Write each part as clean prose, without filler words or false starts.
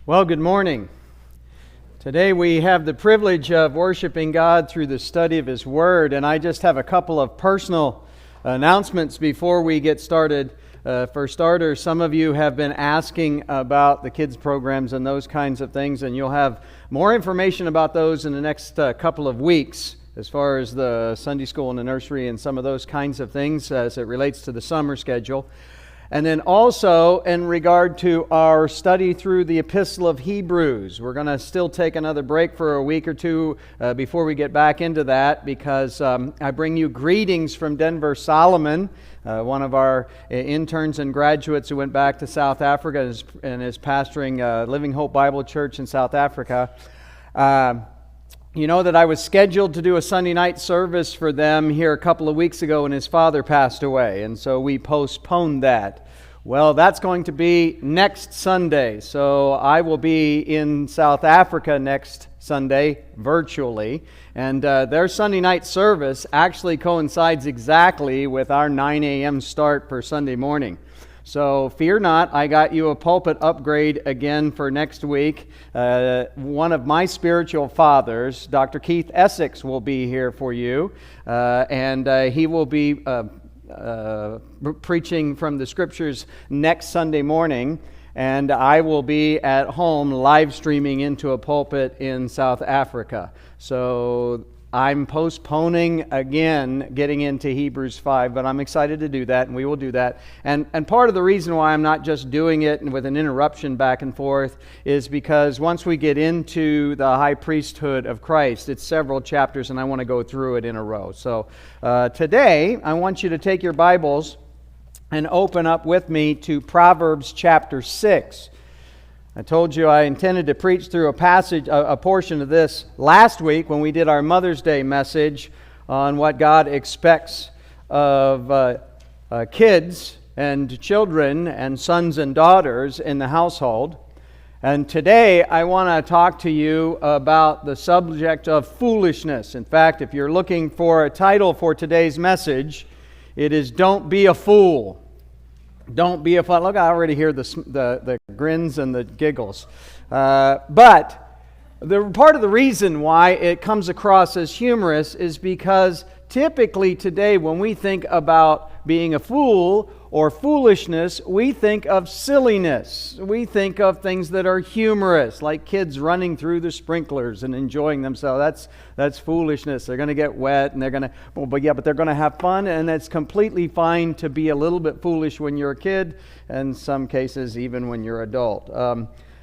Well, good morning. Today we have the privilege of worshiping God through the study of His Word, and I just have a couple of personal announcements before we get started. For starters, some of you have been asking about the kids' programs and those kinds of things, and you'll have more information about those in the next couple of weeks as far as the Sunday school and the nursery and some of those kinds of things as it relates to the summer schedule. And then also in regard to our study through the Epistle of Hebrews, we're going to still take another break for a week or two before we get back into that, because I bring you greetings from Denver Solomon, one of our interns and graduates who went back to South Africa and is pastoring Living Hope Bible Church in South Africa. You know that I was scheduled to do a Sunday night service for them here a couple of weeks ago when his father passed away, and so we postponed that. Well, that's going to be next Sunday, so I will be in South Africa next Sunday virtually, and their Sunday night service actually coincides exactly with our 9 a.m. start per Sunday morning. So fear not, I got you a pulpit upgrade again for next week. One of my spiritual fathers, Dr. Keith Essex, will be here for you, and he will be preaching from the Scriptures next Sunday morning, and I will be at home live streaming into a pulpit in South Africa. So I'm postponing again getting into Hebrews 5, but I'm excited to do that, and we will do that. And part of the reason why I'm not just doing it and with an interruption back and forth is because once we get into the high priesthood of Christ, it's several chapters, and I want to go through it in a row. So today, I want you to take your Bibles and open up with me to Proverbs chapter 6. I told you I intended to preach through a portion of this last week when we did our Mother's Day message on what God expects of kids and children and sons and daughters in the household. And today I want to talk to you about the subject of foolishness. In fact, if you're looking for a title for today's message, it is Don't Be a Fool. Don't be a fool. Look, I already hear the grins and the giggles. But part of the reason why it comes across as humorous is because typically today when we think about being a fool or foolishness, we think of silliness. We think of things that are humorous, like kids running through the sprinklers and enjoying themselves. That's foolishness. They're going to get wet, and they're going to, but they're going to have fun, and it's completely fine to be a little bit foolish when you're a kid, and in some cases even when you're adult,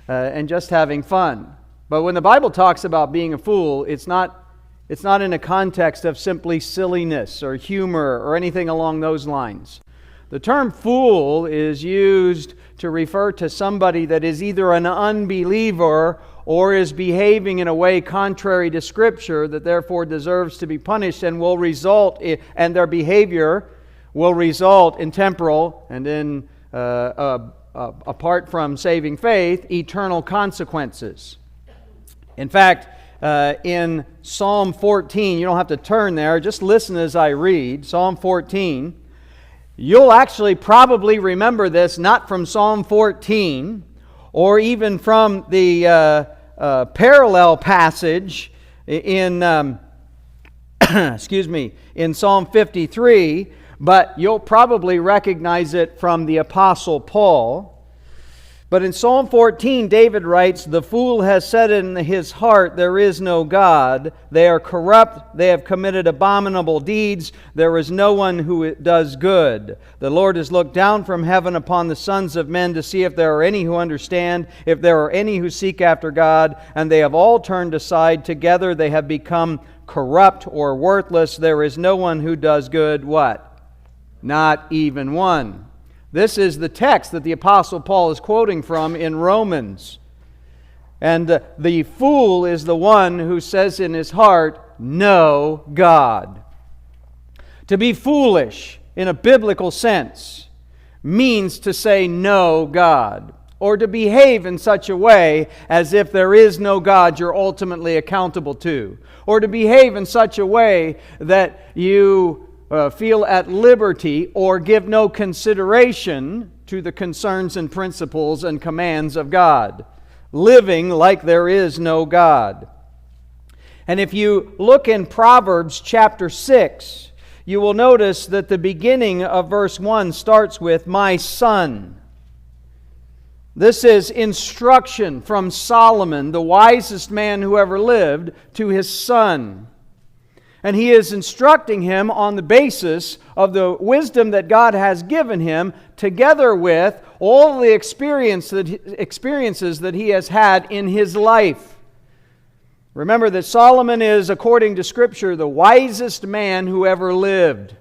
and just having fun. But when the Bible talks about being a fool, it's not in a context of simply silliness or humor or anything along those lines. The term fool is used to refer to somebody that is either an unbeliever or is behaving in a way contrary to Scripture that therefore deserves to be punished and and their behavior will result in temporal and in, apart from saving faith, eternal consequences. In fact, in Psalm 14, you don't have to turn there, just listen as I read. Psalm 14, you'll actually probably remember this not from Psalm 14 or even from the parallel passage in in Psalm 53, but you'll probably recognize it from the Apostle Paul. But in Psalm 14, David writes, "The fool has said in his heart, there is no God. They are corrupt. They have committed abominable deeds. There is no one who does good. The Lord has looked down from heaven upon the sons of men to see if there are any who understand, if there are any who seek after God. And they have all turned aside. Together they have become corrupt or worthless. There is no one who does good." What? Not even one. This is the text that the Apostle Paul is quoting from in Romans. And the fool is the one who says in his heart, "No God." To be foolish in a biblical sense means to say no God, or to behave in such a way as if there is no God you're ultimately accountable to, or to behave in such a way that you feel at liberty or give no consideration to the concerns and principles and commands of God. living like there is no God. And if you look in Proverbs chapter 6, you will notice that the beginning of verse 1 starts with, "My son." This is instruction from Solomon, the wisest man who ever lived, to his son. And he is instructing him on the basis of the wisdom that God has given him, together with all the experiences that he has had in his life. Remember that Solomon is, according to Scripture, the wisest man who ever lived.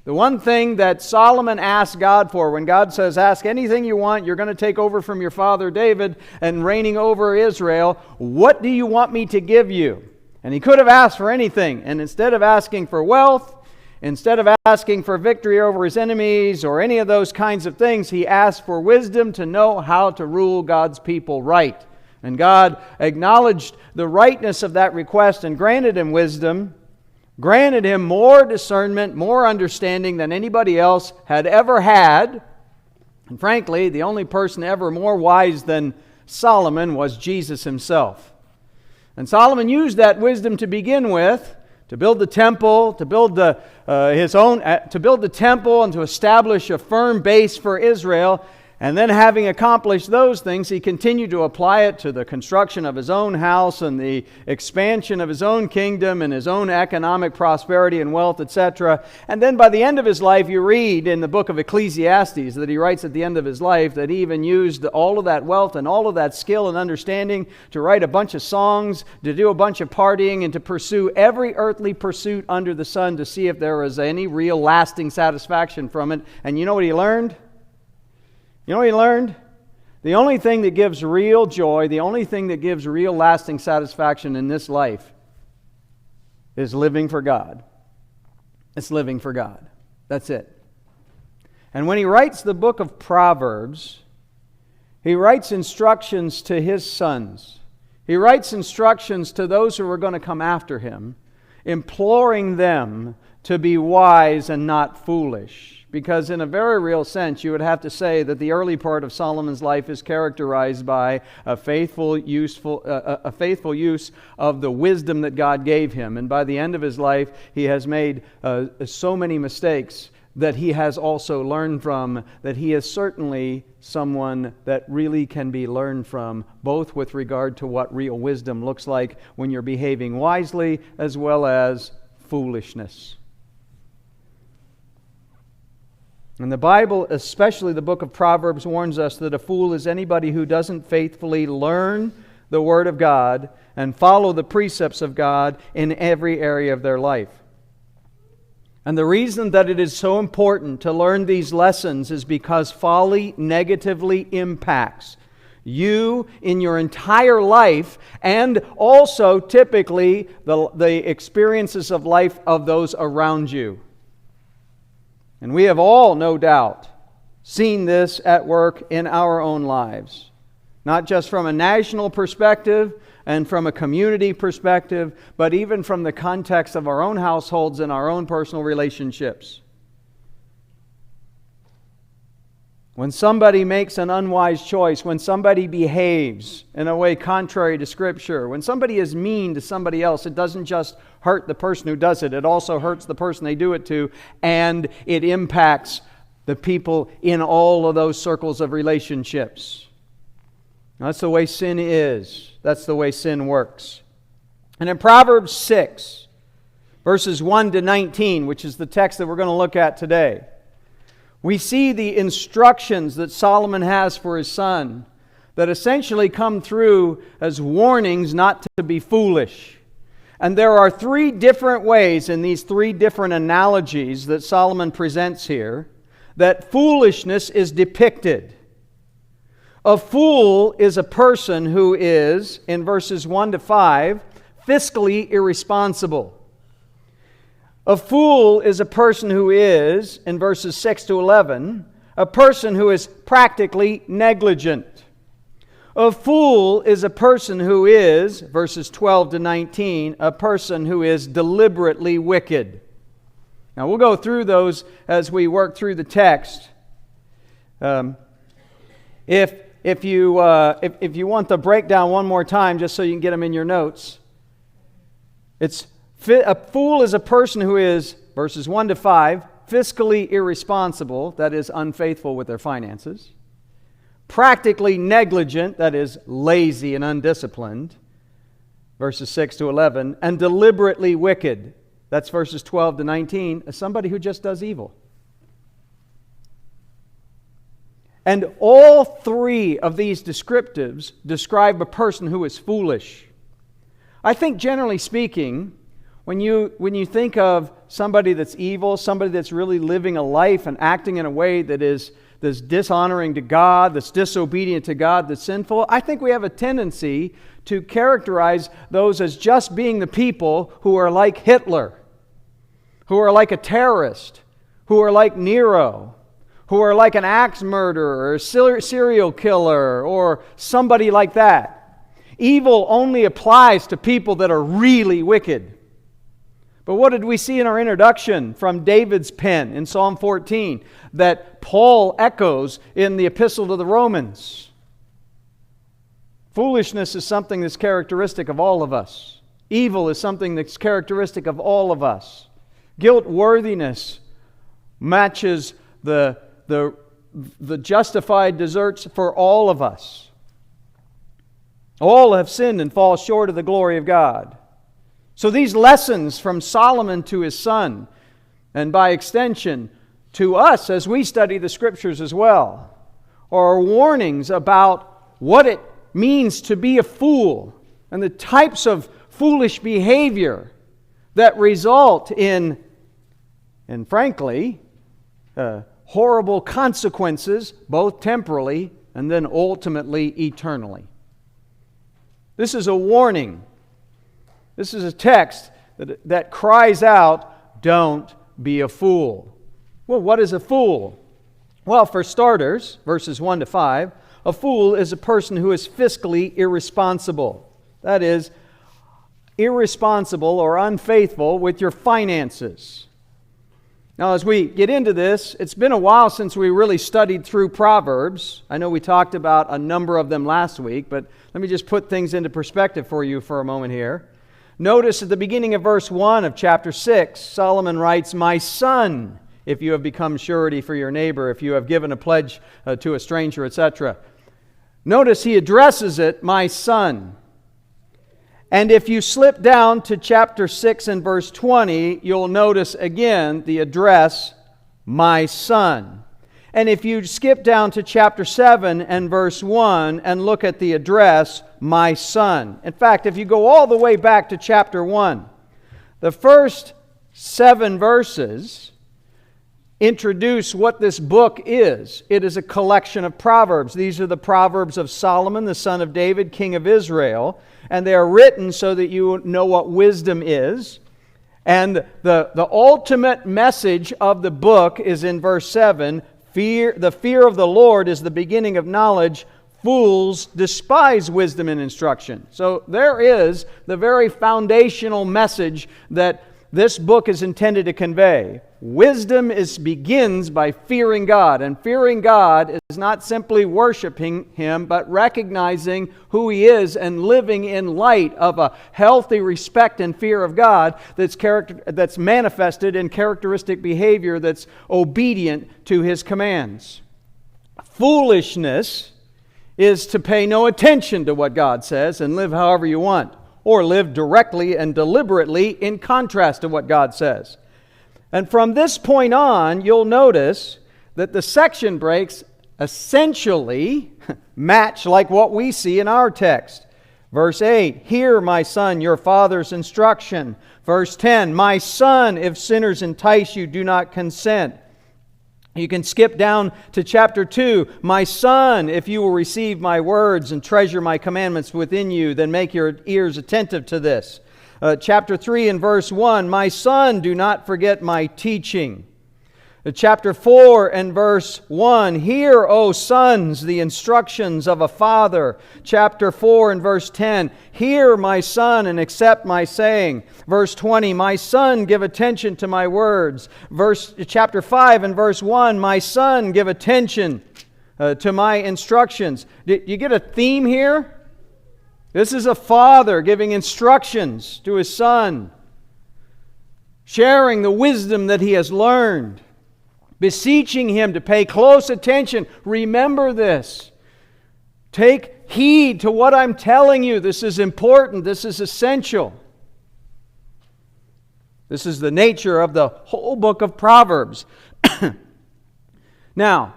The one thing that Solomon asked God for, when God says, ask anything you want, you're going to take over from your father David and reigning over Israel, what do you want me to give you? And he could have asked for anything. And instead of asking for wealth, instead of asking for victory over his enemies or any of those kinds of things, he asked for wisdom to know how to rule God's people right. And God acknowledged the rightness of that request and granted him wisdom, granted him more discernment, more understanding than anybody else had ever had. And frankly, the only person ever more wise than Solomon was Jesus himself. And Solomon used that wisdom to begin with, to build the temple, to build the temple and to establish a firm base for Israel. And then, having accomplished those things, he continued to apply it to the construction of his own house and the expansion of his own kingdom and his own economic prosperity and wealth, etc. And then by the end of his life, you read in the book of Ecclesiastes that he writes at the end of his life that he even used all of that wealth and all of that skill and understanding to write a bunch of songs, to do a bunch of partying, and to pursue every earthly pursuit under the sun to see if there was any real lasting satisfaction from it. And you know what he learned? You know what he learned? The only thing that gives real joy, the only thing that gives real lasting satisfaction in this life is living for God. It's living for God. That's it. And when he writes the book of Proverbs, he writes instructions to his sons. He writes instructions to those who are going to come after him, imploring them to be wise and not foolish. Because in a very real sense, you would have to say that the early part of Solomon's life is characterized by a faithful use of the wisdom that God gave him. And by the end of his life, he has made so many mistakes that he has also learned from, that he is certainly someone that really can be learned from, both with regard to what real wisdom looks like when you're behaving wisely, as well as foolishness. And the Bible, especially the book of Proverbs, warns us that a fool is anybody who doesn't faithfully learn the Word of God and follow the precepts of God in every area of their life. And the reason that it is so important to learn these lessons is because folly negatively impacts you in your entire life, and also typically the experiences of life of those around you. And we have all, no doubt, seen this at work in our own lives. Not just from a national perspective and from a community perspective, but even from the context of our own households and our own personal relationships. When somebody makes an unwise choice, when somebody behaves in a way contrary to Scripture, when somebody is mean to somebody else, it doesn't just hurt the person who does it, it also hurts the person they do it to, and it impacts the people in all of those circles of relationships. That's the way sin is. That's the way sin works. And in Proverbs 6, verses 1 to 19, which is the text that we're going to look at today, we see the instructions that Solomon has for his son that essentially come through as warnings not to be foolish. And there are three different ways in these three different analogies that Solomon presents here that foolishness is depicted. A fool is a person who is, in verses 1 to 5, fiscally irresponsible. A fool is a person who is, in verses 6 to 11, a person who is practically negligent. A fool is a person who is, verses 12 to 19, a person who is deliberately wicked. Now we'll go through those as we work through the text. If if you want the breakdown one more time, just so you can get them in your notes, a fool is a person who is, verses 1 to 5, fiscally irresponsible, that is, unfaithful with their finances, practically negligent, that is, lazy and undisciplined, verses 6 to 11, and deliberately wicked, that's verses 12 to 19, as somebody who just does evil. And all three of these descriptives describe a person who is foolish. I think generally speaking, when you think of somebody that's evil, somebody that's really living a life and acting in a way that's dishonoring to God, that's disobedient to God, that's sinful, I think we have a tendency to characterize those as just being the people who are like Hitler, who are like a terrorist, who are like Nero, who are like an axe murderer or a serial killer or somebody like that. Evil only applies to people that are really wicked. But what did we see in our introduction from David's pen in Psalm 14 that Paul echoes in the Epistle to the Romans? Foolishness is something that's characteristic of all of us. Evil is something that's characteristic of all of us. Guilt-worthiness matches the justified deserts for all of us. All have sinned and fall short of the glory of God. So these lessons from Solomon to his son, and by extension to us as we study the Scriptures as well, are warnings about what it means to be a fool and the types of foolish behavior that result in, and frankly, horrible consequences, both temporally and then ultimately eternally. This is a warning. This is a text that cries out, don't be a fool. Well, what is a fool? Well, for starters, verses 1 to 5, a fool is a person who is fiscally irresponsible. That is, irresponsible or unfaithful with your finances. Now, as we get into this, it's been a while since we really studied through Proverbs. I know we talked about a number of them last week, but let me just put things into perspective for you for a moment here. Notice at the beginning of verse 1 of chapter 6, Solomon writes, "My son, if you have become surety for your neighbor, if you have given a pledge to a stranger," etc. Notice he addresses it, "my son." And if you slip down to chapter 6 and verse 20, you'll notice again the address, "my son." And if you skip down to chapter 7 and verse 1 and look at the address, "my son." In fact, if you go all the way back to chapter 1, the first 7 verses introduce what this book is. It is a collection of Proverbs. These are the Proverbs of Solomon, the son of David, king of Israel. And they are written so that you know what wisdom is. And the ultimate message of the book is in verse 7. The fear of the Lord is the beginning of knowledge. Fools despise wisdom and instruction. So there is the very foundational message that this book is intended to convey. Wisdom begins by fearing God. And fearing God is not simply worshiping Him, but recognizing who He is and living in light of a healthy respect and fear of God that's manifested in characteristic behavior that's obedient to His commands. Foolishness is to pay no attention to what God says and live however you want, or live directly and deliberately in contrast to what God says. And from this point on, you'll notice that the section breaks essentially match like what we see in our text. Verse 8, "Hear, my son, your father's instruction." Verse 10, "My son, if sinners entice you, do not consent." You can skip down to chapter 2. "My son, if you will receive my words and treasure my commandments within you, then make your ears attentive to this." Chapter 3 and verse 1, "My son, do not forget my teaching." Chapter 4 and verse 1, "Hear, O sons, the instructions of a father." Chapter 4 and verse 10, "Hear, my son, and accept my saying." Verse 20, "My son, give attention to my words." Chapter 5 and verse 1, "My son, give attention to my instructions. Do you get a theme here? This is a father giving instructions to his son, sharing the wisdom that he has learned, beseeching him to pay close attention. Remember this. Take heed to what I'm telling you. This is important. This is essential. This is the nature of the whole book of Proverbs. Now,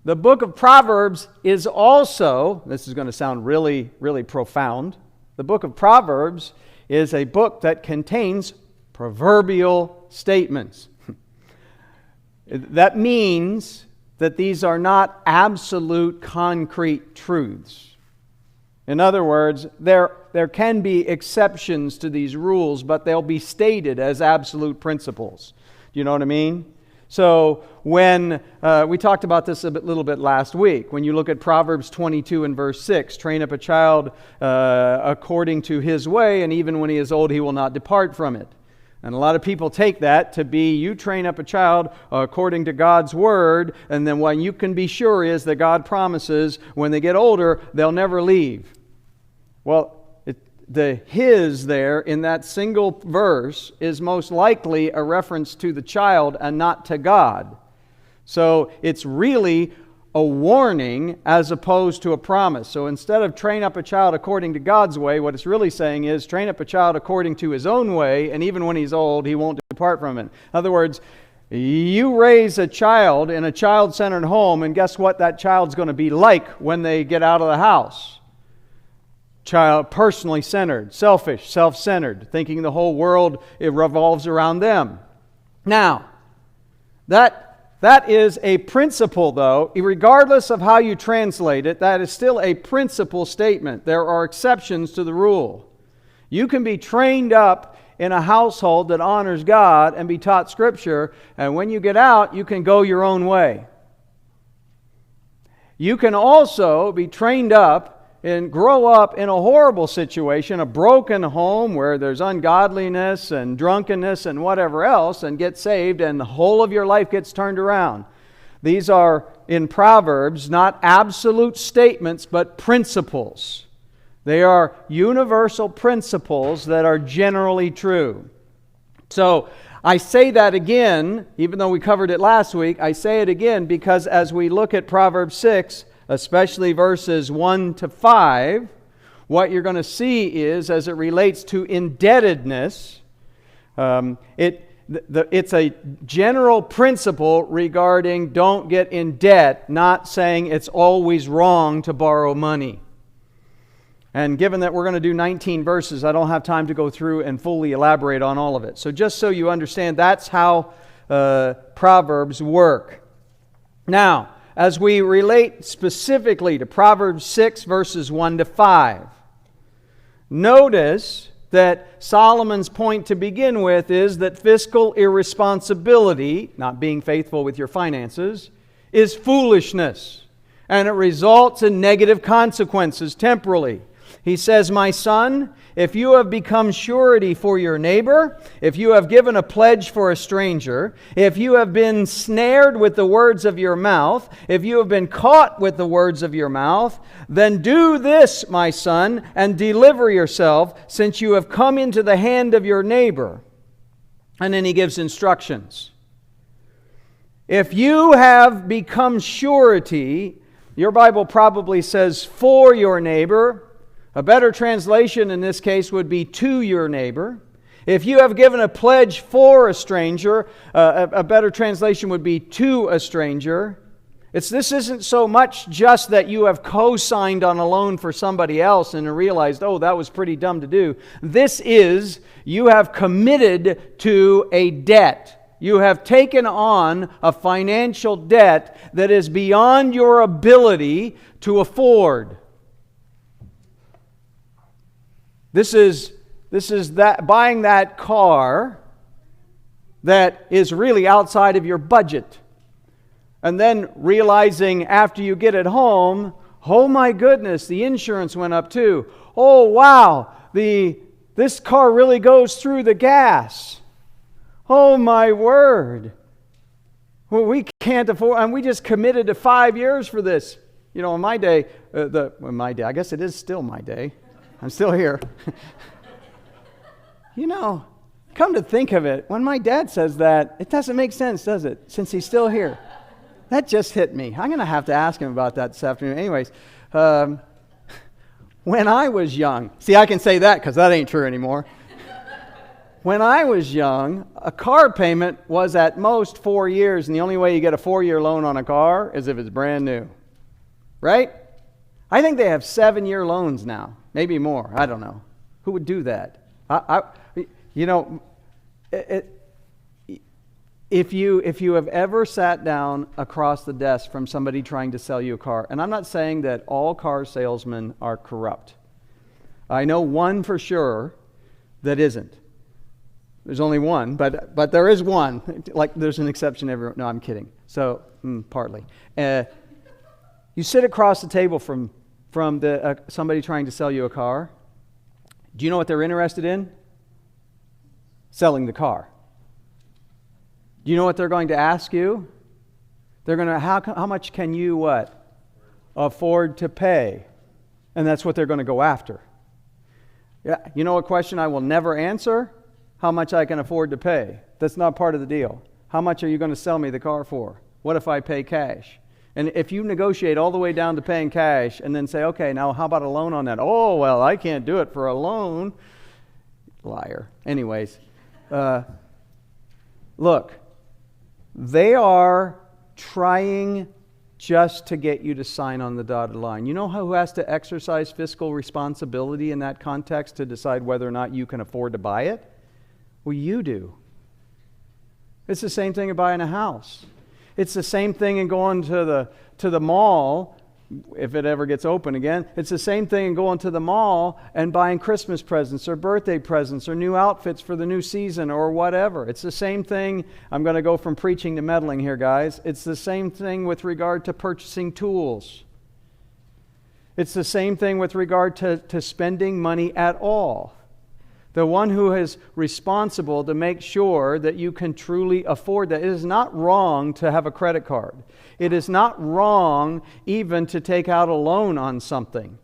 the book of Proverbs is also, this is going to sound really, really profound. The book of Proverbs is a book that contains proverbial statements. That means that these are not absolute concrete truths. In other words, there can be exceptions to these rules, but they'll be stated as absolute principles. Do you know what I mean? So when we talked about this a little bit last week, when you look at Proverbs 22 and verse 6, train up a child according to his way, and even when he is old, he will not depart from it. And a lot of people take that to be, you train up a child according to God's word, and then what you can be sure is that God promises when they get older, they'll never leave. Well, the his there in that single verse is most likely a reference to the child and not to God. So it's really a warning as opposed to a promise. So instead of train up a child according to God's way, what it's really saying is train up a child according to his own way, and even when he's old, he won't depart from it. In other words, you raise a child in a child-centered home, and guess what that child's going to be like when they get out of the house? Child, personally centered, selfish, self-centered, thinking the whole world, it revolves around them. Now, that is a principle, though. Regardless of how you translate it, that is still a principle statement. There are exceptions to the rule. You can be trained up in a household that honors God and be taught Scripture, and when you get out, you can go your own way. You can also be trained up and grow up in a horrible situation, a broken home where there's ungodliness and drunkenness and whatever else, and get saved, and the whole of your life gets turned around. These are, in Proverbs, not absolute statements, but principles. They are universal principles that are generally true. So, I say that again, even though we covered it last week, I say it again because as we look at Proverbs 6, especially verses 1 to 5, what you're going to see is, as it relates to indebtedness, it's a general principle regarding don't get in debt, not saying it's always wrong to borrow money. And given that we're going to do 19 verses, I don't have time to go through and fully elaborate on all of it. So just so you understand, that's how Proverbs work. Now, as we relate specifically to Proverbs 6, verses 1 to 5, notice that Solomon's point to begin with is that fiscal irresponsibility, not being faithful with your finances, is foolishness, and it results in negative consequences temporally. He says, "My son, if you have become surety for your neighbor, if you have given a pledge for a stranger, if you have been snared with the words of your mouth, if you have been caught with the words of your mouth, then do this, my son, and deliver yourself, since you have come into the hand of your neighbor." And then he gives instructions. If you have become surety, your Bible probably says for your neighbor. A better translation in this case would be to your neighbor. If you have given a pledge for a stranger, a better translation would be to a stranger. This isn't so much just that you have co-signed on a loan for somebody else and realized, oh, that was pretty dumb to do. This is, you have committed to a debt. You have taken on a financial debt that is beyond your ability to afford. This is that buying that car that is really outside of your budget. And then realizing after you get it home, oh my goodness, the insurance went up too. Oh wow, this car really goes through the gas. Oh my word. Well, we can't afford, and we just committed to 5 years for this. You know, in my day, I guess it is still my day. I'm still here. You know, come to think of it, when my dad says that, it doesn't make sense, does it? Since he's still here. That just hit me. I'm going to have to ask him about that this afternoon. Anyways, when I was young, see, I can say that because that ain't true anymore. When I was young, a car payment was at most 4 years, and the only way you get a 4-year loan on a car is if it's brand new. Right? I think they have 7-year loans now, maybe more. I don't know. Who would do that? If you have ever sat down across the desk from somebody trying to sell you a car, and I'm not saying that all car salesmen are corrupt. I know one for sure that isn't. There's only one, but there is one. Like there's an exception every. No, I'm kidding. So partly. You sit across the table from somebody trying to sell you a car. Do you know what they're interested in? Selling the car. Do you know what they're going to ask you? They're going to, how much can you what? Afford to pay? And that's what they're going to go after. Yeah, you know a question I will never answer? How much I can afford to pay. That's not part of the deal. How much are you going to sell me the car for? What if I pay cash? And if you negotiate all the way down to paying cash and then say, okay, now how about a loan on that? Oh, well, I can't do it for a loan. Liar. Anyways, look, they are trying just to get you to sign on the dotted line. You know who has to exercise fiscal responsibility in that context to decide whether or not you can afford to buy it? Well, you do. It's the same thing in buying a house. It's the same thing in going to the mall, if it ever gets open again. It's the same thing in going to the mall and buying Christmas presents or birthday presents or new outfits for the new season or whatever. It's the same thing. I'm going to go from preaching to meddling here, guys. It's the same thing with regard to purchasing tools. It's the same thing with regard to spending money at all. The one who is responsible to make sure that you can truly afford that. It is not wrong to have a credit card. It is not wrong even to take out a loan on something.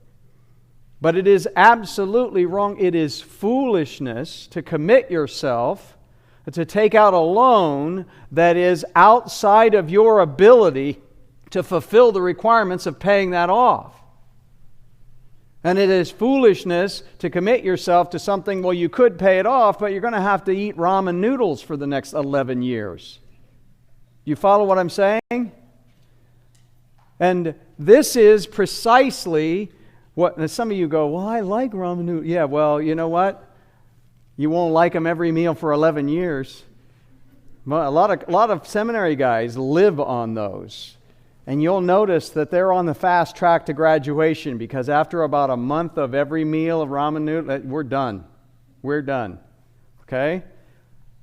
But it is absolutely wrong. It is foolishness to commit yourself to take out a loan that is outside of your ability to fulfill the requirements of paying that off. And it is foolishness to commit yourself to something, well, you could pay it off, but you're going to have to eat ramen noodles for the next 11 years. You follow what I'm saying? And this is precisely what, and some of you go, well, I like ramen noodles. Yeah, well, you know what? You won't like them every meal for 11 years. Well, a lot of seminary guys live on those. And you'll notice that they're on the fast track to graduation because after about a month of every meal of ramen noodles, we're done. We're done. Okay?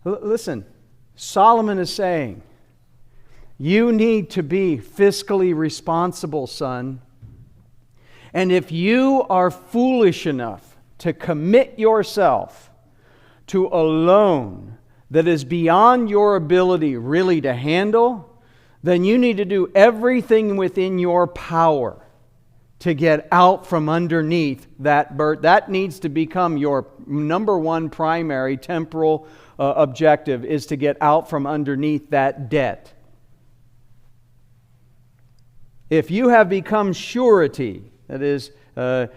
Listen, Solomon is saying, you need to be fiscally responsible, son. And if you are foolish enough to commit yourself to a loan that is beyond your ability really to handle, then you need to do everything within your power to get out from underneath that burden. That needs to become your number one primary temporal objective, is to get out from underneath that debt. If you have become surety, that is,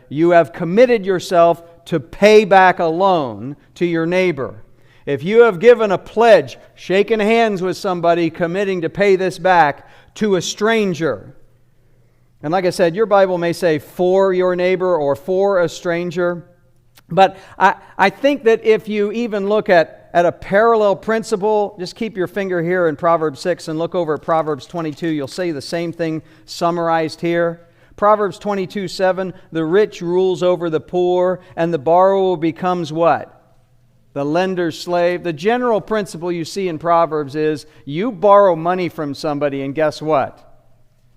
you have committed yourself to pay back a loan to your neighbor. If you have given a pledge, shaken hands with somebody committing to pay this back to a stranger, and like I said, your Bible may say for your neighbor or for a stranger, but I think that if you even look at a parallel principle, just keep your finger here in Proverbs 6 and look over at Proverbs 22, you'll see the same thing summarized here. Proverbs 22:7, the rich rules over the poor, and the borrower becomes what? The lender's slave. The general principle you see in Proverbs is you borrow money from somebody and guess what?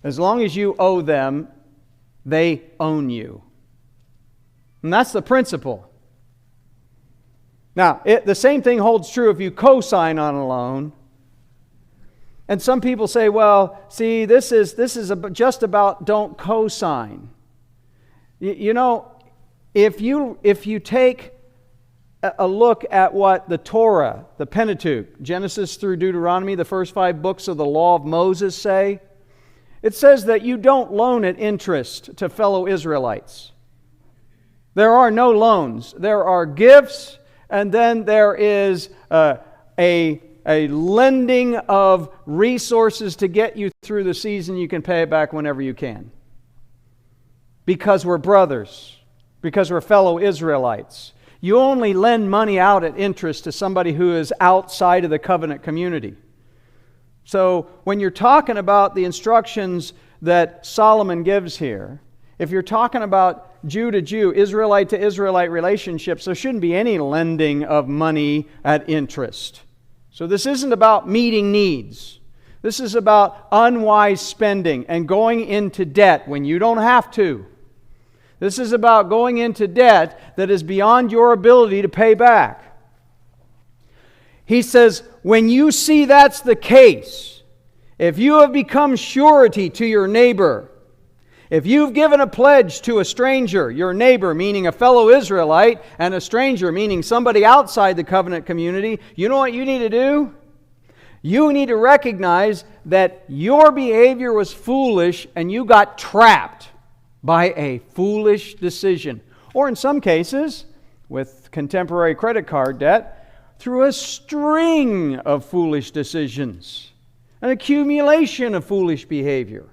As long as you owe them, they own you. And that's the principle. Now, the same thing holds true if you co-sign on a loan. And some people say, well, see, this is just about don't co-sign. You know, if you take a look at what the Torah, the Pentateuch, Genesis through Deuteronomy, the first 5 books of the law of Moses say, it says that you don't loan at interest to fellow Israelites. There are no loans. There are gifts, and then there is a lending of resources to get you through the season. You can pay it back whenever you can. Because we're brothers. Because we're fellow Israelites. You only lend money out at interest to somebody who is outside of the covenant community. So when you're talking about the instructions that Solomon gives here, if you're talking about Jew to Jew, Israelite to Israelite relationships, there shouldn't be any lending of money at interest. So this isn't about meeting needs. This is about unwise spending and going into debt when you don't have to. This is about going into debt that is beyond your ability to pay back. He says, when you see that's the case, if you have become surety to your neighbor, if you've given a pledge to a stranger, your neighbor, meaning a fellow Israelite, and a stranger, meaning somebody outside the covenant community, you know what you need to do? You need to recognize that your behavior was foolish and you got trapped by a foolish decision. Or in some cases, with contemporary credit card debt, through a string of foolish decisions, an accumulation of foolish behavior.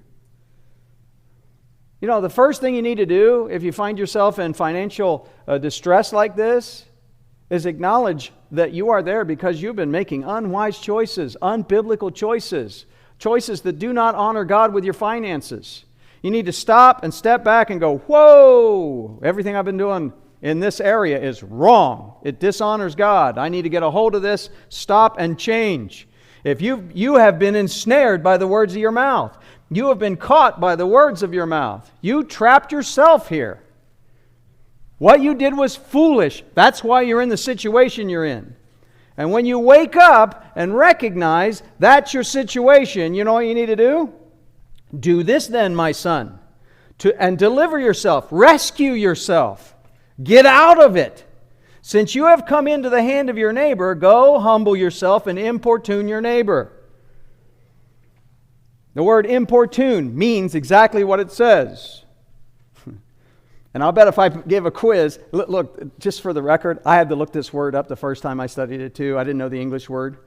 You know, the first thing you need to do if you find yourself in financial distress like this is acknowledge that you are there because you've been making unwise choices, unbiblical choices, choices that do not honor God with your finances. You need to stop and step back and go, whoa, everything I've been doing in this area is wrong. It dishonors God. I need to get a hold of this, stop and change. If you have been ensnared by the words of your mouth, you have been caught by the words of your mouth. You trapped yourself here. What you did was foolish. That's why you're in the situation you're in. And when you wake up and recognize that's your situation, you know what you need to do? Do this then, my son, and deliver yourself, rescue yourself, get out of it. Since you have come into the hand of your neighbor, go humble yourself and importune your neighbor. The word importune means exactly what it says. And I'll bet if I gave a quiz, look, just for the record, I had to look this word up the first time I studied it too. I didn't know the English word.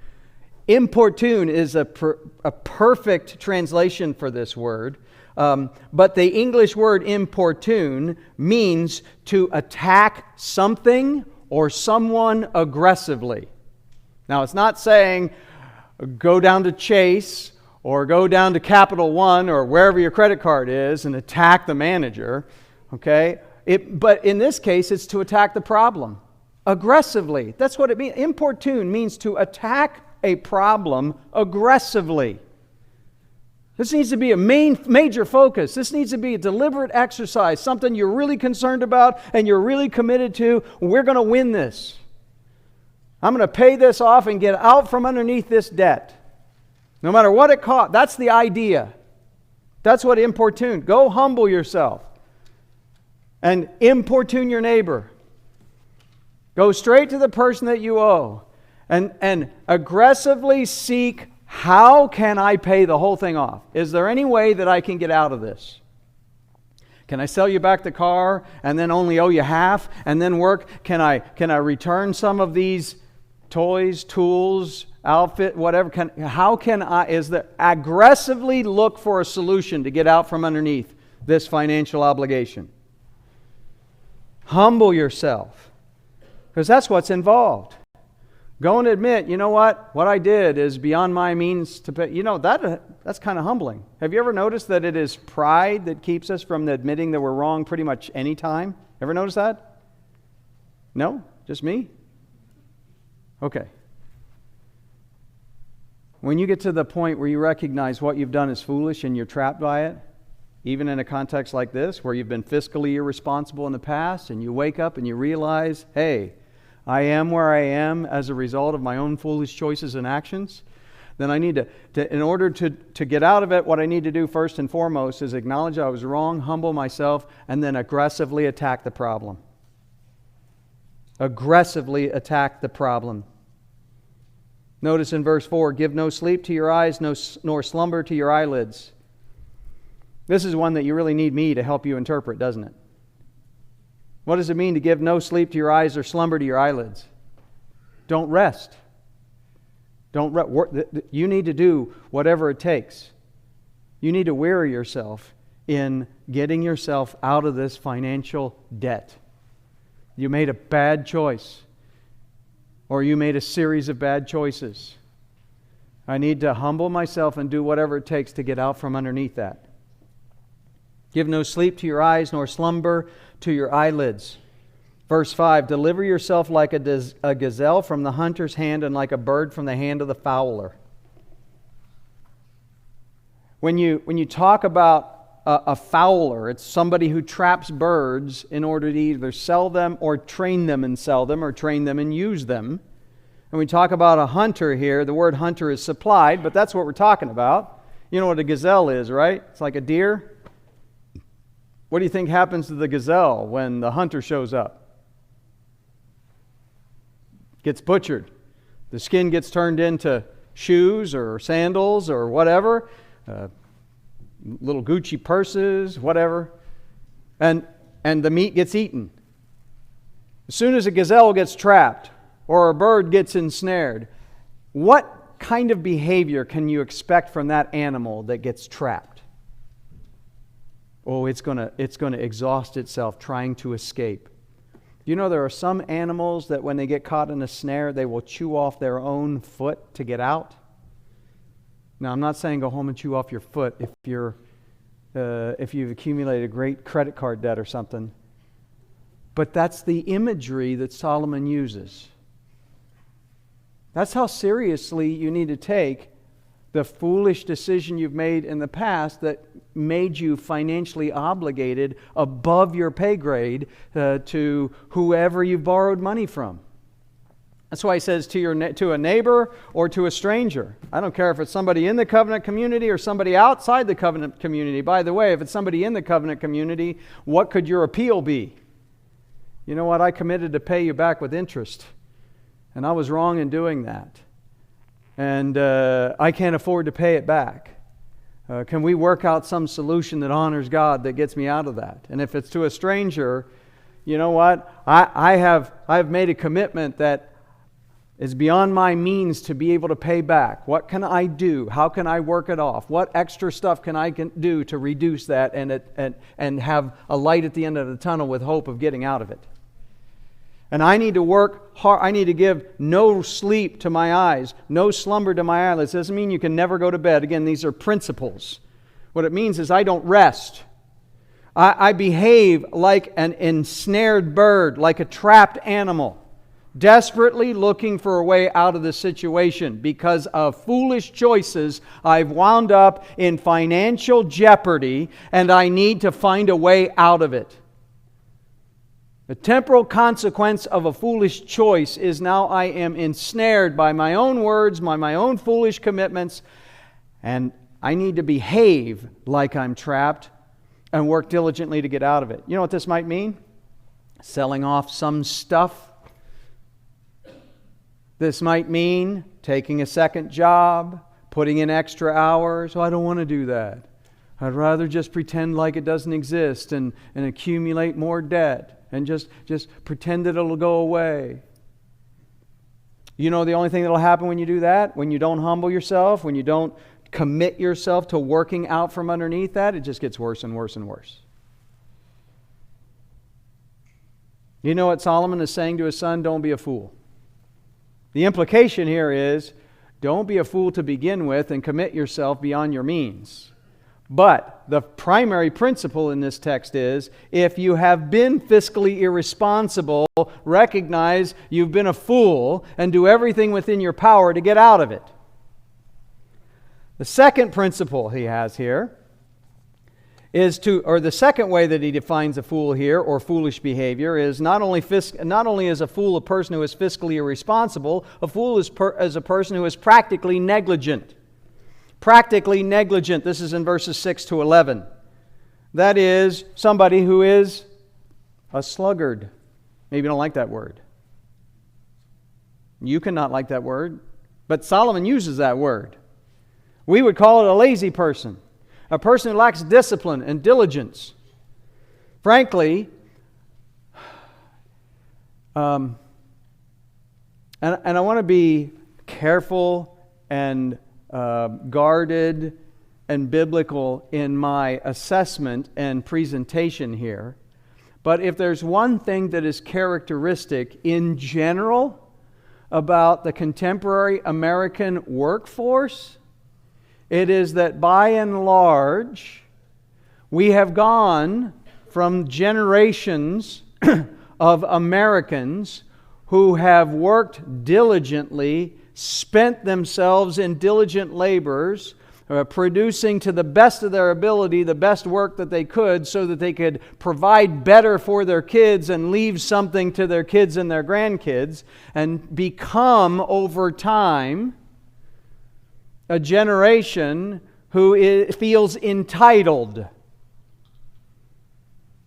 Importune is a perfect translation for this word. But the English word importune means to attack something or someone aggressively. Now, it's not saying go down to Chase or go down to Capital One or wherever your credit card is and attack the manager, okay? But in this case, it's to attack the problem aggressively. That's what it means. Importune means to attack a problem aggressively. This needs to be a major focus. This needs to be a deliberate exercise, something you're really concerned about and you're really committed to. We're going to win this. I'm going to pay this off and get out from underneath this debt. No matter what it costs. That's the idea. That's what importune. Go humble yourself and importune your neighbor. Go straight to the person that you owe and aggressively seek, how can I pay the whole thing off? Is there any way that I can get out of this? Can I sell you back the car and then only owe you half and then work? Can I return some of these toys, tools, outfit, whatever? Aggressively look for a solution to get out from underneath this financial obligation. Humble yourself, because that's what's involved. Go and admit, you know what I did is beyond my means to pay. You know, that's kind of humbling. Have you ever noticed that it is pride that keeps us from admitting that we're wrong pretty much any time? Ever notice that? No? Just me? Okay. When you get to the point where you recognize what you've done is foolish and you're trapped by it, even in a context like this where you've been fiscally irresponsible in the past, and you wake up and you realize, hey, I am where I am as a result of my own foolish choices and actions, then I need to in order to get out of it, what I need to do first and foremost is acknowledge I was wrong, humble myself, and then aggressively attack the problem. Aggressively attack the problem. Notice in verse 4, give no sleep to your eyes, nor slumber to your eyelids. This is one that you really need me to help you interpret, doesn't it? What does it mean to give no sleep to your eyes or slumber to your eyelids? Don't rest. You need to do whatever it takes. You need to weary yourself in getting yourself out of this financial debt. You made a bad choice, or you made a series of bad choices. I need to humble myself and do whatever it takes to get out from underneath that. Give no sleep to your eyes, nor slumber to your eyelids. Verse 5, deliver yourself like a gazelle from the hunter's hand and like a bird from the hand of the fowler. When you talk about a fowler, it's somebody who traps birds in order to either sell them or train them and sell them, or train them and use them. And we talk about a hunter here. The word hunter is supplied, but that's what we're talking about. You know what a gazelle is, right? It's like a deer. What do you think happens to the gazelle when the hunter shows up? Gets butchered. The skin gets turned into shoes or sandals or whatever, little Gucci purses, whatever, and the meat gets eaten. As soon as a gazelle gets trapped or a bird gets ensnared, what kind of behavior can you expect from that animal that gets trapped? Oh, it's going to exhaust itself trying to escape. You know, there are some animals that when they get caught in a snare, they will chew off their own foot to get out. Now, I'm not saying go home and chew off your foot if you've accumulated a great credit card debt or something. But that's the imagery that Solomon uses. That's how seriously you need to take the foolish decision you've made in the past that made you financially obligated above your pay grade to whoever you borrowed money from. That's why he says to a neighbor or to a stranger. I don't care if it's somebody in the covenant community or somebody outside the covenant community. By the way, if it's somebody in the covenant community, what could your appeal be? You know what? I committed to pay you back with interest, and I was wrong in doing that. And I can't afford to pay it back. Can we work out some solution that honors God that gets me out of that? And if it's to a stranger, you know what? I have made a commitment that is beyond my means to be able to pay back. What can I do? How can I work it off? What extra stuff can I do to reduce that and have a light at the end of the tunnel with hope of getting out of it? And I need to work hard. I need to give no sleep to my eyes, no slumber to my eyelids. Doesn't mean you can never go to bed. Again, these are principles. What it means is I don't rest. I behave like an ensnared bird, like a trapped animal, desperately looking for a way out of the situation. Because of foolish choices, I've wound up in financial jeopardy, and I need to find a way out of it. The temporal consequence of a foolish choice is now I am ensnared by my own words, by my own foolish commitments, and I need to behave like I'm trapped and work diligently to get out of it. You know what this might mean? Selling off some stuff. This might mean taking a second job, putting in extra hours. Oh, I don't want to do that. I'd rather just pretend like it doesn't exist and accumulate more debt. And just pretend that it'll go away. You know the only thing that'll happen when you do that, when you don't humble yourself, when you don't commit yourself to working out from underneath that, it just gets worse and worse and worse. You know what Solomon is saying to his son? Don't be a fool. The implication here is, don't be a fool to begin with and commit yourself beyond your means. But the primary principle in this text is, if you have been fiscally irresponsible, recognize you've been a fool and do everything within your power to get out of it. The second principle he has here or the second way that he defines a fool here, or foolish behavior, is not only is a fool a person who is fiscally irresponsible, a fool is a person who is practically negligent. Practically negligent. This is in verses 6 to 11. That is somebody who is a sluggard. Maybe you don't like that word. You cannot like that word, but Solomon uses that word. We would call it a lazy person. A person who lacks discipline and diligence. Frankly, and I want to be careful and guarded and biblical in my assessment and presentation here. But if there's one thing that is characteristic in general about the contemporary American workforce, it is that by and large, we have gone from generations of Americans who have worked diligently, spent themselves in diligent labors, producing to the best of their ability the best work that they could so that they could provide better for their kids and leave something to their kids and their grandkids, and become over time a generation who feels entitled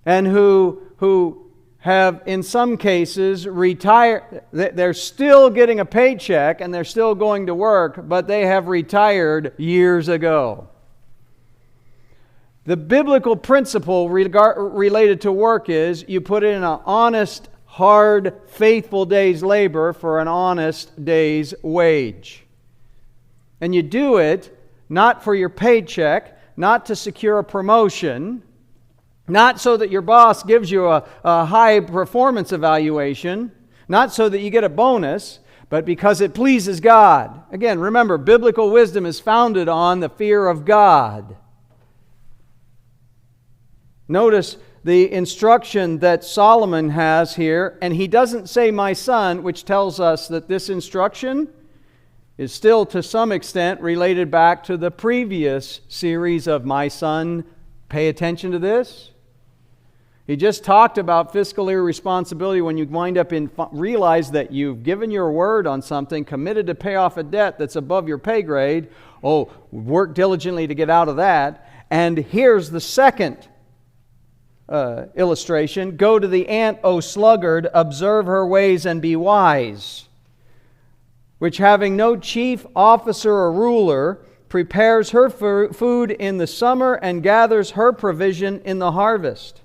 and who have, in some cases, retired. They're still getting a paycheck and they're still going to work, but they have retired years ago. The biblical principle related to work is you put in an honest, hard, faithful day's labor for an honest day's wage. And you do it not for your paycheck, not to secure a promotion, not so that your boss gives you a high performance evaluation, not so that you get a bonus, but because it pleases God. Again, remember, biblical wisdom is founded on the fear of God. Notice the instruction that Solomon has here, and he doesn't say "my son," which tells us that this instruction is still to some extent related back to the previous series of "my son, pay attention to this." He just talked about fiscal irresponsibility when you wind up realize that you've given your word on something, committed to pay off a debt that's above your pay grade. Oh, work diligently to get out of that. And here's the second illustration. Go to the ant, O sluggard, observe her ways and be wise, which having no chief officer or ruler, prepares her food in the summer and gathers her provision in the harvest.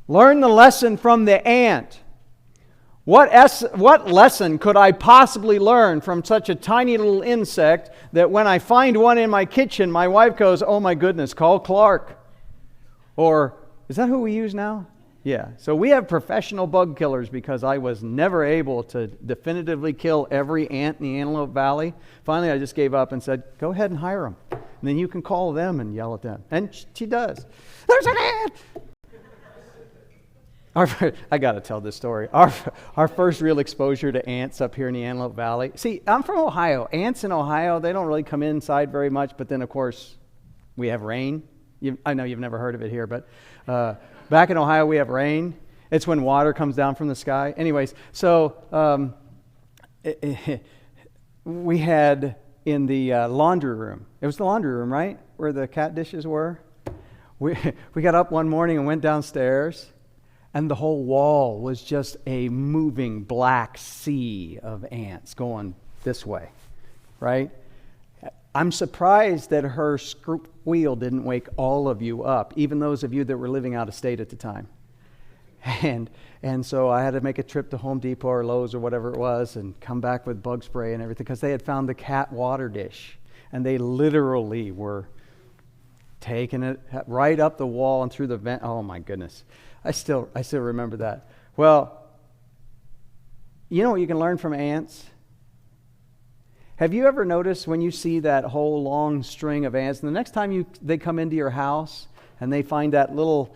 Learn the lesson from the ant. What lesson could I possibly learn from such a tiny little insect that when I find one in my kitchen, my wife goes, "Oh my goodness, call Clark." Or, is that who we use now? Yeah. So we have professional bug killers because I was never able to definitively kill every ant in the Antelope Valley. Finally, I just gave up and said, "Go ahead and hire them. And then you can call them and yell at them." And she does. "There's an ant!" I got to tell this story. Our first real exposure to ants up here in the Antelope Valley. See, I'm from Ohio. Ants in Ohio, they don't really come inside very much, but then, of course, we have rain. I know you've never heard of it here, but back in Ohio, we have rain. It's when water comes down from the sky. Anyways, so we had in the laundry room. It was the laundry room, right? Where the cat dishes were. We got up one morning and went downstairs, and the whole wall was just a moving black sea of ants going this way, right? I'm surprised that her squeal didn't wake all of you up, even those of you that were living out of state at the time. And so I had to make a trip to Home Depot or Lowe's or whatever it was and come back with bug spray and everything because they had found the cat water dish. And they literally were taking it right up the wall and through the vent. Oh my goodness. I still remember that. Well, you know what you can learn from ants? Have you ever noticed when you see that whole long string of ants, and the next time they come into your house and they find that little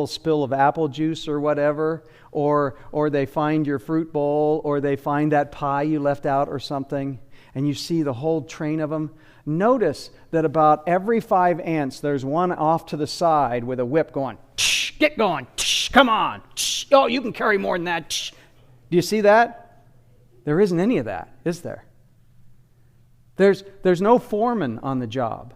spill of apple juice or whatever, or they find your fruit bowl, or they find that pie you left out or something, and you see the whole train of them, Notice that about every 5 ants, there's one off to the side with a whip going, "Tsh, get going, tsh, come on, tsh, oh, you can carry more than that." Tsh. Do you see that? There isn't any of that, is there? There's no foreman on the job.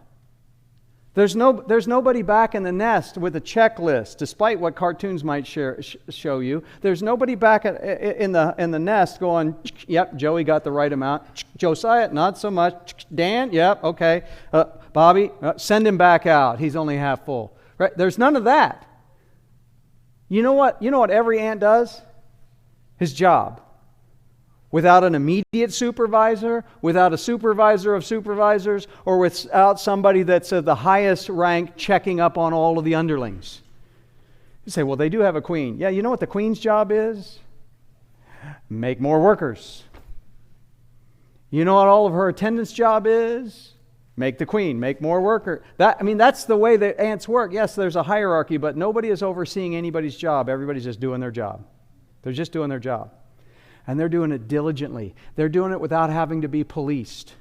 There's nobody back in the nest with a checklist, despite what cartoons might show you. There's nobody back in the nest going, "Yep, Joey got the right amount. Josiah, not so much. Dan, yep, okay. Bobby, send him back out. He's only half full." Right? There's none of that. You know what? You know what every ant does? His job. Without an immediate supervisor, without a supervisor of supervisors, or without somebody that's of the highest rank checking up on all of the underlings. You say, well, they do have a queen. Yeah, you know what the queen's job is? Make more workers. You know what all of her attendants' job is? Make the queen, make more workers. That's the way the ants work. Yes, there's a hierarchy, but nobody is overseeing anybody's job. Everybody's just doing their job. They're just doing their job. And they're doing it diligently. They're doing it without having to be policed.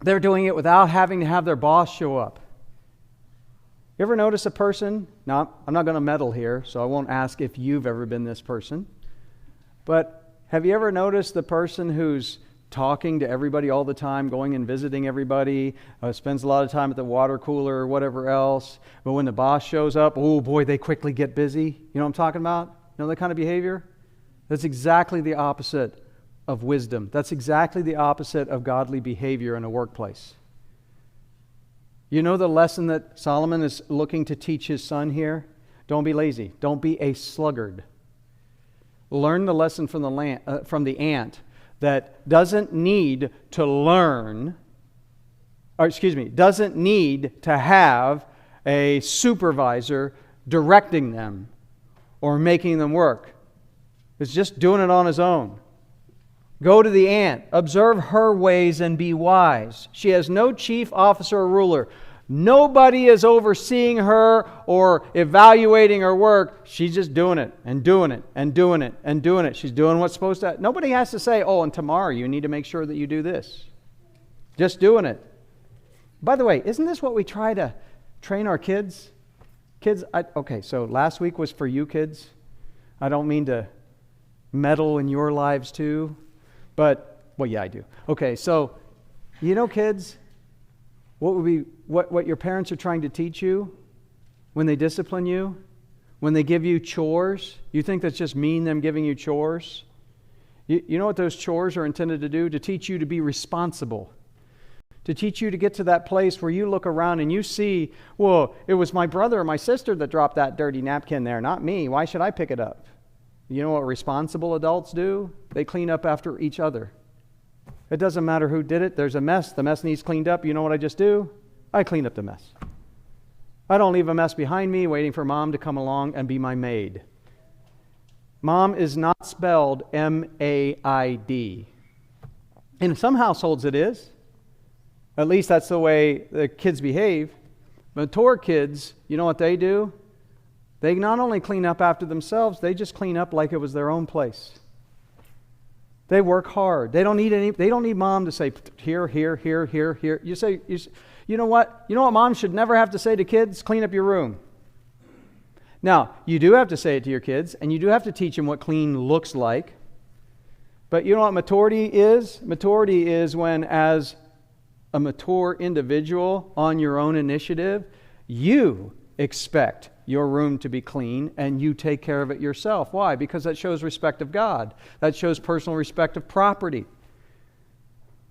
They're doing it without having to have their boss show up. You ever notice a person? Now, I'm not going to meddle here, so I won't ask if you've ever been this person. But have you ever noticed the person who's talking to everybody all the time, going and visiting everybody, spends a lot of time at the water cooler or whatever else, but when the boss shows up, oh boy, they quickly get busy? You know what I'm talking about? You know that kind of behavior? That's exactly the opposite of wisdom. That's exactly the opposite of godly behavior in a workplace. You know the lesson that Solomon is looking to teach his son here? Don't be lazy. Don't be a sluggard. Learn the lesson from the ant that doesn't need to doesn't need to have a supervisor directing them or making them work. It's just doing it on his own. Go to the ant. Observe her ways and be wise. She has no chief officer or ruler. Nobody is overseeing her or evaluating her work. She's just doing it and doing it and doing it and doing it. She's doing what's supposed to. Nobody has to say, oh, and tomorrow you need to make sure that you do this. Just doing it. By the way, isn't this what we try to train our kids? So last week was for you kids. I don't mean to meddle in your lives too, but, well, yeah, I do. Okay, so, you know, kids, what your parents are trying to teach you when they discipline you, when they give you chores? You think that's just mean, them giving you chores? You know what those chores are intended to do? To teach you to be responsible. To teach you to get to that place where you look around and you see, well, it was my brother or my sister that dropped that dirty napkin there, not me. Why should I pick it up? You know what responsible adults do? They clean up after each other. It doesn't matter who did it. There's a mess. The mess needs cleaned up. You know what I just do? I clean up the mess. I don't leave a mess behind me waiting for Mom to come along and be my maid. Mom is not spelled M-A-I-D. In some households it is. At least that's the way the kids behave. Mature kids, you know what they do? They not only clean up after themselves, they just clean up like it was their own place. They work hard. They don't need Mom to say here. You know what Mom should never have to say to kids? Clean up your room. Now, you do have to say it to your kids, and you do have to teach them what clean looks like. But you know what maturity is? Maturity is when, as a mature individual on your own initiative, you expect your room to be clean, and you take care of it yourself. Why? Because that shows respect of God. That shows personal respect of property.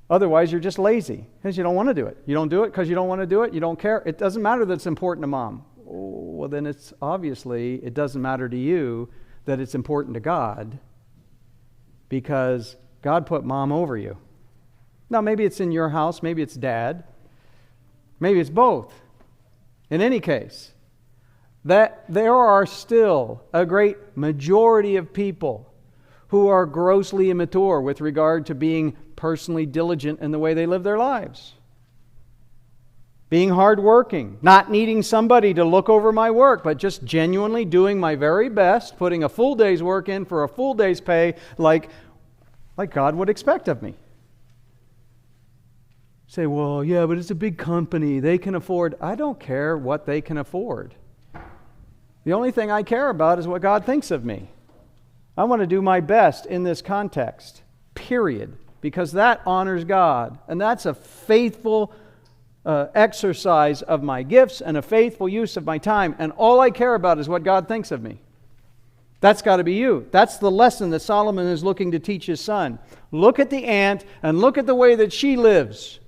Otherwise, you're just lazy because you don't want to do it. You don't do it because you don't want to do it. You don't care. It doesn't matter that it's important to Mom. Well, then it doesn't matter to you that it's important to God, because God put Mom over you. Now, maybe it's in your house. Maybe it's Dad. Maybe it's both. In any case, that there are still a great majority of people who are grossly immature with regard to being personally diligent in the way they live their lives. Being hardworking, not needing somebody to look over my work, but just genuinely doing my very best, putting a full day's work in for a full day's pay like God would expect of me. Say, well, yeah, but it's a big company. They can afford. I don't care what they can afford. The only thing I care about is what God thinks of me. I want to do my best in this context, period, because that honors God. And that's a faithful exercise of my gifts and a faithful use of my time. And all I care about is what God thinks of me. That's got to be you. That's the lesson that Solomon is looking to teach his son. Look at the ant and look at the way that she lives.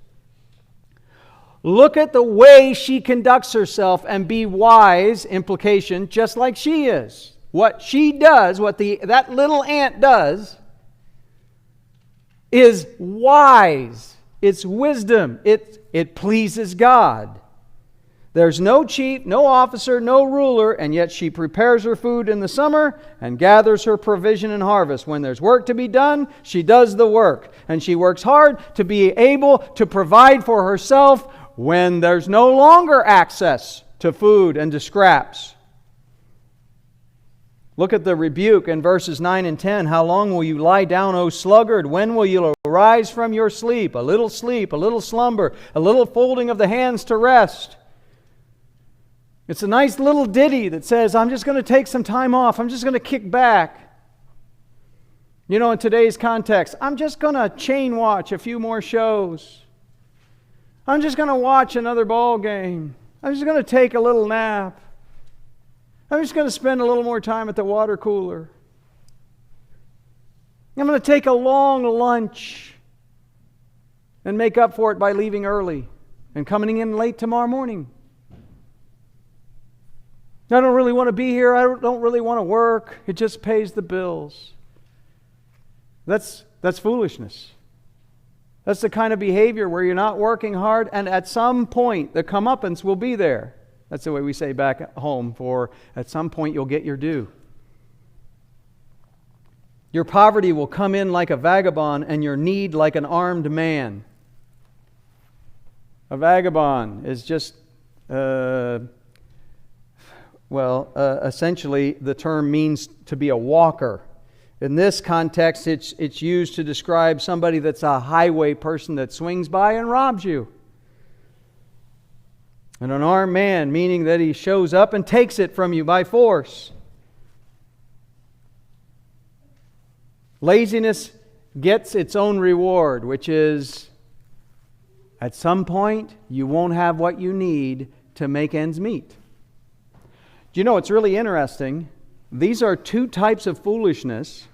Look at the way she conducts herself and be wise, implication, just like she is. What she does, that little ant does, is wise. It's wisdom. It pleases God. There's no chief, no officer, no ruler, and yet she prepares her food in the summer and gathers her provision in harvest. When there's work to be done, she does the work. And she works hard to be able to provide for herself when there's no longer access to food and to scraps. Look at the rebuke in verses 9 and 10. How long will you lie down, O sluggard? When will you arise from your sleep? A little slumber, a little folding of the hands to rest. It's a nice little ditty that says, I'm just going to take some time off. I'm just going to kick back. You know, in today's context, I'm just going to chain watch a few more shows. I'm just going to watch another ball game. I'm just going to take a little nap. I'm just going to spend a little more time at the water cooler. I'm going to take a long lunch and make up for it by leaving early and coming in late tomorrow morning. I don't really want to be here. I don't really want to work. It just pays the bills. That's foolishness. That's the kind of behavior where you're not working hard, and at some point the comeuppance will be there. That's the way we say back at home, for at some point you'll get your due. Your poverty will come in like a vagabond and your need like an armed man. A vagabond is just, essentially the term means to be a walker. In this context, it's used to describe somebody that's a highway person that swings by and robs you. And an armed man, meaning that he shows up and takes it from you by force. Laziness gets its own reward, which is at some point you won't have what you need to make ends meet. Do you know what's really interesting? These are two types of foolishness.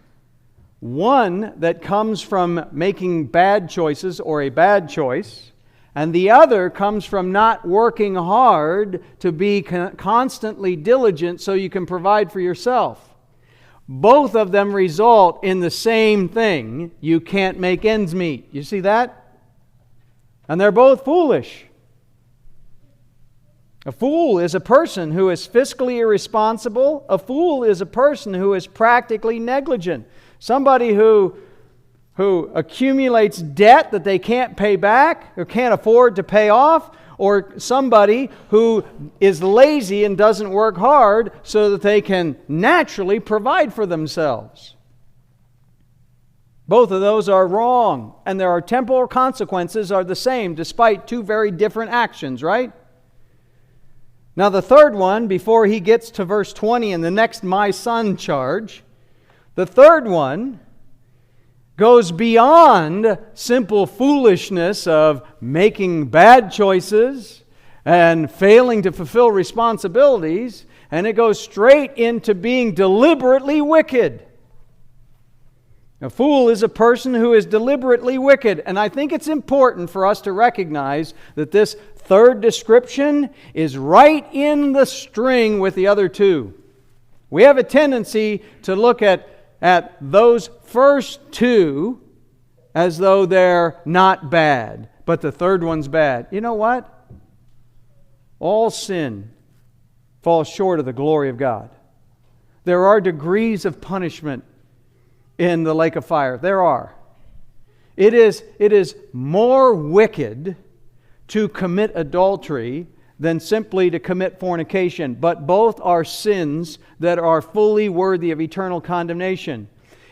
One that comes from making bad choices or a bad choice, and the other comes from not working hard to be constantly diligent so you can provide for yourself. Both of them result in the same thing. You can't make ends meet. You see that? And they're both foolish. A fool is a person who is fiscally irresponsible. A fool is a person who is practically negligent. Somebody who accumulates debt that they can't pay back or can't afford to pay off, or somebody who is lazy and doesn't work hard so that they can naturally provide for themselves. Both of those are wrong, and their temporal consequences are the same despite two very different actions, right? Now the third one, before he gets to verse 20 and the next my son charge, the third one goes beyond simple foolishness of making bad choices and failing to fulfill responsibilities, and it goes straight into being deliberately wicked. A fool is a person who is deliberately wicked, and I think it's important for us to recognize that this third description is right in the string with the other two. We have a tendency to look at those first two as though they're not bad, but the third one's bad. You know what? All sin falls short of the glory of God. There are degrees of punishment in the lake of fire. There are. It is more wicked to commit adultery than simply to commit fornication. But both are sins that are fully worthy of eternal condemnation.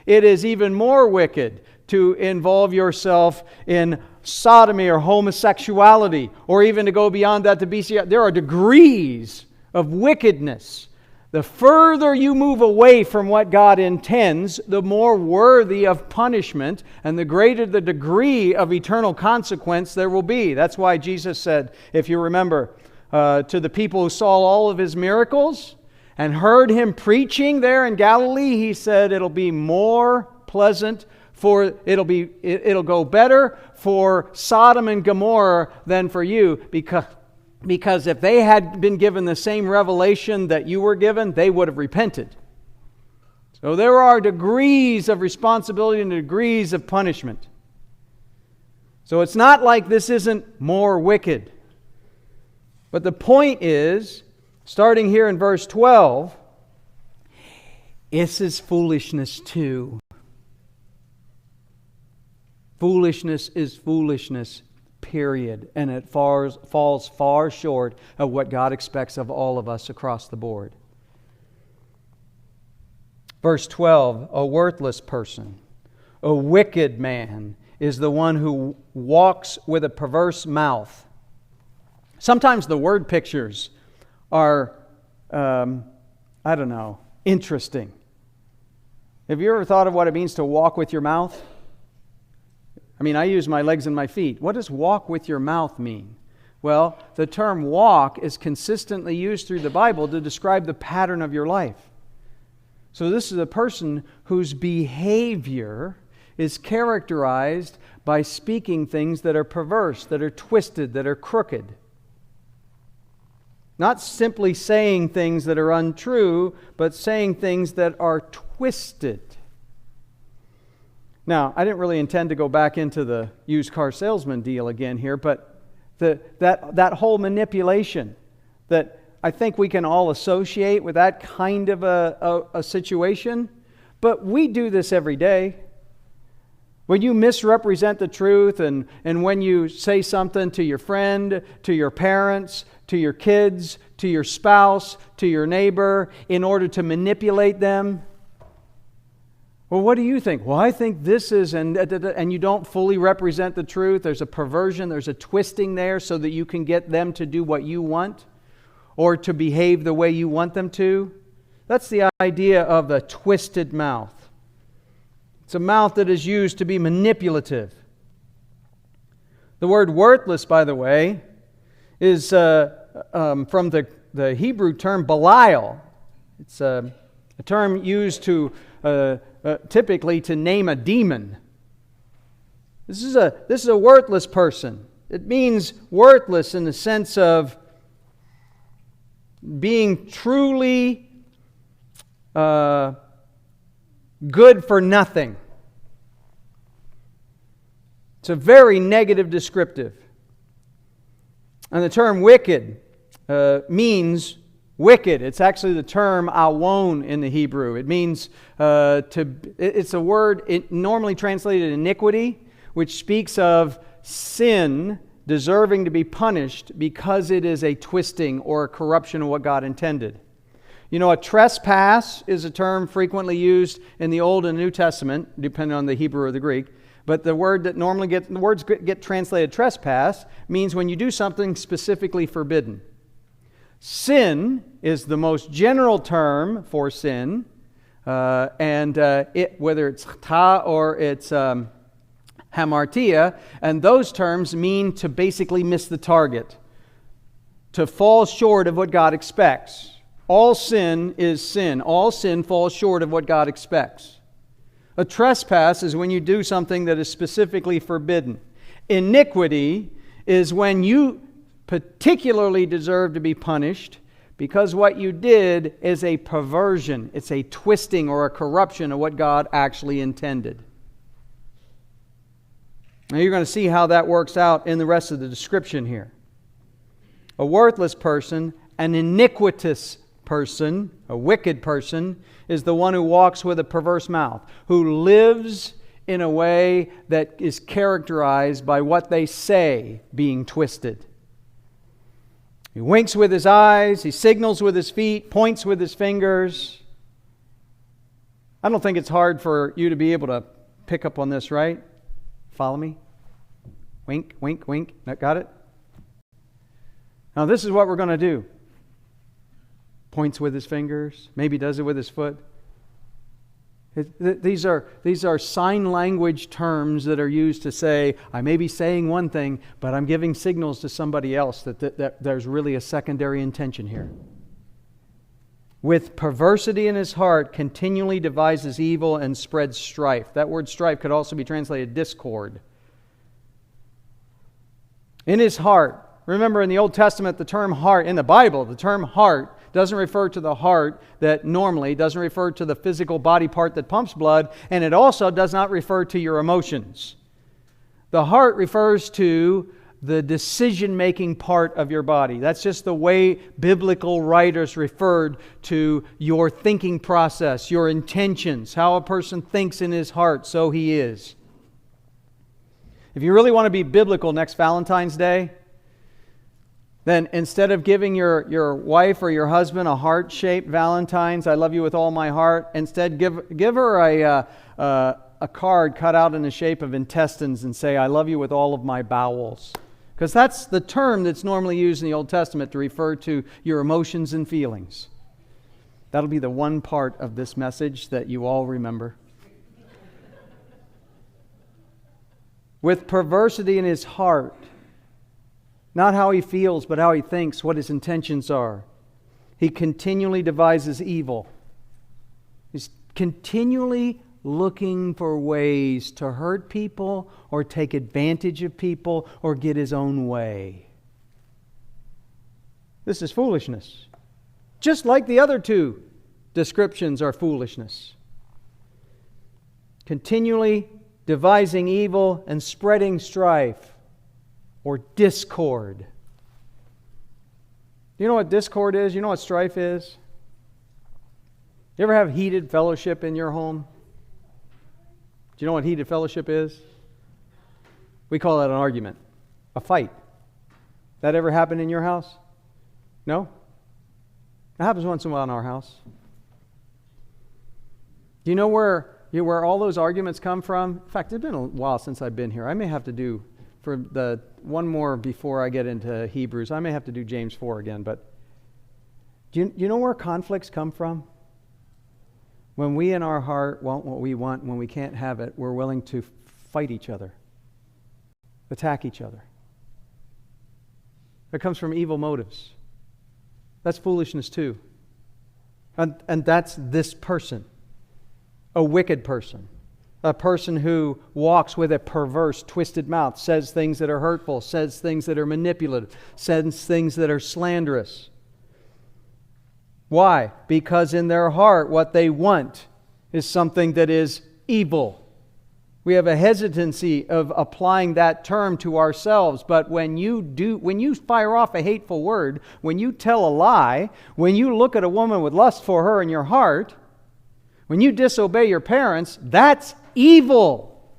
It is even more wicked to involve yourself in sodomy or homosexuality, or even to go beyond that to bestiality. There are degrees of wickedness. The further you move away from what God intends, the more worthy of punishment and the greater the degree of eternal consequence there will be. That's why Jesus said, if you remember, to the people who saw all of His miracles and heard Him preaching there in Galilee, He said it'll be more pleasant it'll go better for Sodom and Gomorrah than for you, because if they had been given the same revelation that you were given, they would have repented. So there are degrees of responsibility and degrees of punishment. So it's not like this isn't more wicked. But the point is, starting here in verse 12, this is foolishness too. Foolishness is foolishness, period. And it falls far short of what God expects of all of us across the board. Verse 12, a worthless person, a wicked man, is the one who walks with a perverse mouth. Sometimes the word pictures are, interesting. Have you ever thought of what it means to walk with your mouth? I use my legs and my feet. What does walk with your mouth mean? Well, the term walk is consistently used through the Bible to describe the pattern of your life. So this is a person whose behavior is characterized by speaking things that are perverse, that are twisted, that are crooked. Not simply saying things that are untrue, but saying things that are twisted. Now, I didn't really intend to go back into the used car salesman deal again here, but that whole manipulation that I think we can all associate with that kind of a situation, but we do this every day. When you misrepresent the truth and when you say something to your friend, to your parents, to your kids, to your spouse, to your neighbor, in order to manipulate them, well, what do you think? Well, I think this is, and you don't fully represent the truth. There's a perversion, there's a twisting there so that you can get them to do what you want or to behave the way you want them to. That's the idea of a twisted mouth. It's a mouth that is used to be manipulative. The word worthless, by the way, is from the Hebrew term Belial. It's a term used to typically to name a demon. This is a worthless person. It means worthless in the sense of being truly good for nothing. It's a very negative descriptive. And the term wicked means wicked. It's actually the term awon in the Hebrew. It means it's a word normally translated iniquity, which speaks of sin deserving to be punished because it is a twisting or a corruption of what God intended. You know, a trespass is a term frequently used in the Old and New Testament, depending on the Hebrew or the Greek. But the word that normally get translated trespass means when you do something specifically forbidden. Sin is the most general term for sin, and whether it's chata or it's hamartia, and those terms mean to basically miss the target, to fall short of what God expects. All sin is sin. All sin falls short of what God expects. A trespass is when you do something that is specifically forbidden. Iniquity is when you particularly deserve to be punished because what you did is a perversion. It's a twisting or a corruption of what God actually intended. Now you're going to see how that works out in the rest of the description here. A worthless person, an iniquitous person, a wicked person, is the one who walks with a perverse mouth, who lives in a way that is characterized by what they say being twisted. He winks with his eyes, he signals with his feet, points with his fingers. I don't think it's hard for you to be able to pick up on this, right? Follow me? Wink, wink, wink. Got it? Now this is what we're going to do. Points with his fingers. Maybe does it with his foot. These are sign language terms that are used to say, I may be saying one thing, but I'm giving signals to somebody else that there's really a secondary intention here. With perversity in his heart, continually devises evil and spreads strife. That word strife could also be translated discord. In his heart. Remember in the Old Testament, the term heart, in the Bible, the term heart doesn't refer to the heart that normally, doesn't refer to the physical body part that pumps blood, and it also does not refer to your emotions. The heart refers to the decision-making part of your body. That's just the way biblical writers referred to your thinking process, your intentions, how a person thinks in his heart, so he is. If you really want to be biblical next Valentine's Day, then instead of giving your wife or your husband a heart-shaped Valentine's, I love you with all my heart, instead give her a card cut out in the shape of intestines and say, I love you with all of my bowels. Because that's the term that's normally used in the Old Testament to refer to your emotions and feelings. That'll be the one part of this message that you all remember. With perversity in his heart. Not how he feels, but how he thinks, what his intentions are. He continually devises evil. He's continually looking for ways to hurt people or take advantage of people or get his own way. This is foolishness. Just like the other two descriptions are foolishness. Continually devising evil and spreading strife. Or discord. You know what discord is? You know what strife is? You ever have heated fellowship in your home? Do you know what heated fellowship is? We call that an argument. A fight. That ever happened in your house? No? It happens once in a while in our house. Do you know where all those arguments come from? In fact, it's been a while since I've been here. I may have to do, for the one more before I get into Hebrews, I may have to do James 4 again, but do you know where conflicts come from? When we in our heart want what we want, when we can't have it, we're willing to fight each other, attack each other. It comes from evil motives. That's foolishness too. And that's this person, a wicked person. A person who walks with a perverse, twisted mouth, says things that are hurtful, says things that are manipulative, says things that are slanderous. Why? Because in their heart, what they want is something that is evil. We have a hesitancy of applying that term to ourselves, but when you fire off a hateful word, when you tell a lie, when you look at a woman with lust for her in your heart, when you disobey your parents, that's evil.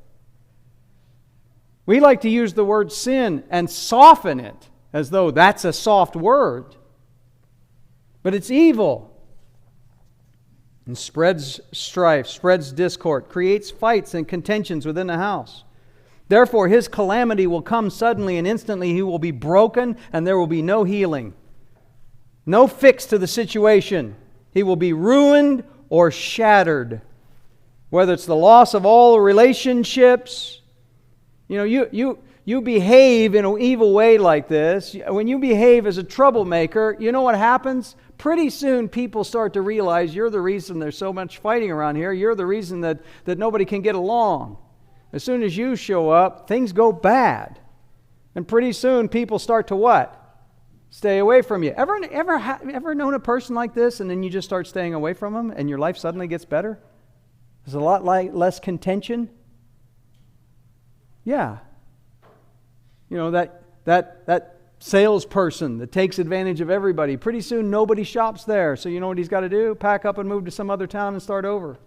We like to use the word sin and soften it as though that's a soft word. But it's evil. And spreads strife, spreads discord, creates fights and contentions within the house. Therefore, his calamity will come suddenly and instantly. He will be broken and there will be no healing. No fix to the situation. He will be ruined or shattered. Whether it's the loss of all relationships. You know, you behave in an evil way like this. When you behave as a troublemaker, you know what happens? Pretty soon people start to realize you're the reason there's so much fighting around here. You're the reason that nobody can get along. As soon as you show up, things go bad. And pretty soon people start to what? Stay away from you. Ever known a person like this and then you just start staying away from them and your life suddenly gets better? There's a lot less contention. Yeah. You know, that salesperson that takes advantage of everybody. Pretty soon nobody shops there. So you know what he's got to do? Pack up and move to some other town and start over.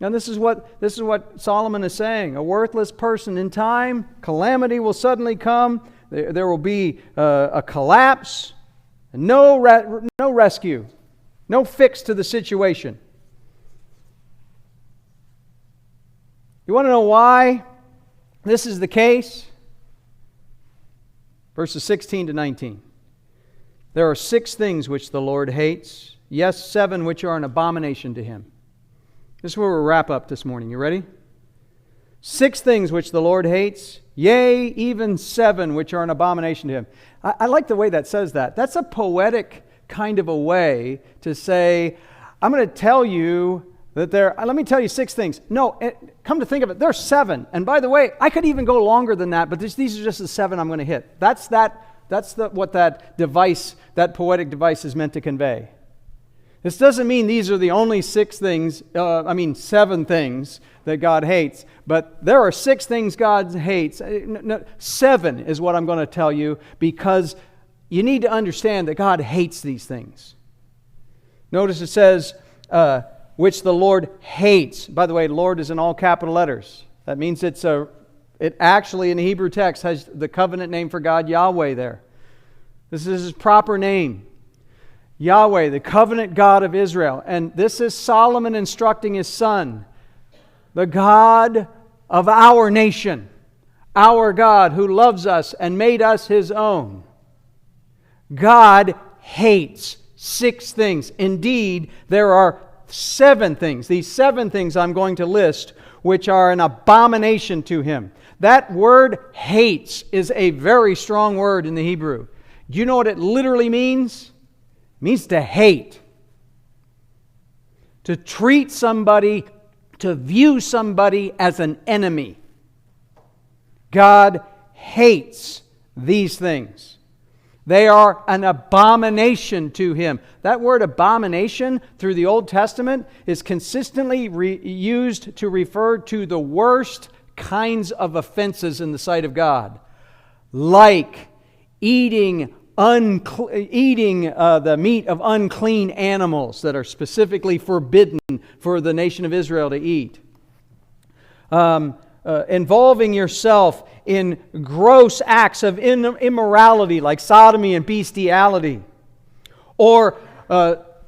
Now this is what Solomon is saying. A worthless person in time, calamity will suddenly come. There will be a collapse, and no rescue, no fix to the situation. You want to know why this is the case? Verses 16 to 19. There are 6 things which the Lord hates. Yes, 7 which are an abomination to Him. This is where we'll wrap up this morning. You ready? 6 things which the Lord hates. Yea, even 7 which are an abomination to Him. I like the way that says that. That's a poetic kind of a way to say, I'm going to tell you that let me tell you 6 things. No, come to think of it, there's 7. And by the way, I could even go longer than that, but these are just the 7 I'm going to hit. That's what that device, that poetic device is meant to convey. This doesn't mean these are the only 7 things that God hates, but there are 6 things God hates. 7 is what I'm going to tell you, because you need to understand that God hates these things. Notice it says, which the Lord hates. By the way, Lord is in all capital letters. That means it actually in the Hebrew text has the covenant name for God, Yahweh, there. This is His proper name. Yahweh, the covenant God of Israel. And this is Solomon instructing his son, the God of our nation, our God who loves us and made us His own. God hates 6 things. Indeed, there are 7 things. These 7 things I'm going to list, which are an abomination to Him. That word hates is a very strong word in the Hebrew. Do you know what it literally means? It means to hate. To treat somebody, to view somebody as an enemy. God hates these things. They are an abomination to Him. That word abomination through the Old Testament is consistently used to refer to the worst kinds of offenses in the sight of God. Like eating the meat of unclean animals that are specifically forbidden for the nation of Israel to eat. Involving yourself in gross acts of immorality like sodomy and bestiality, or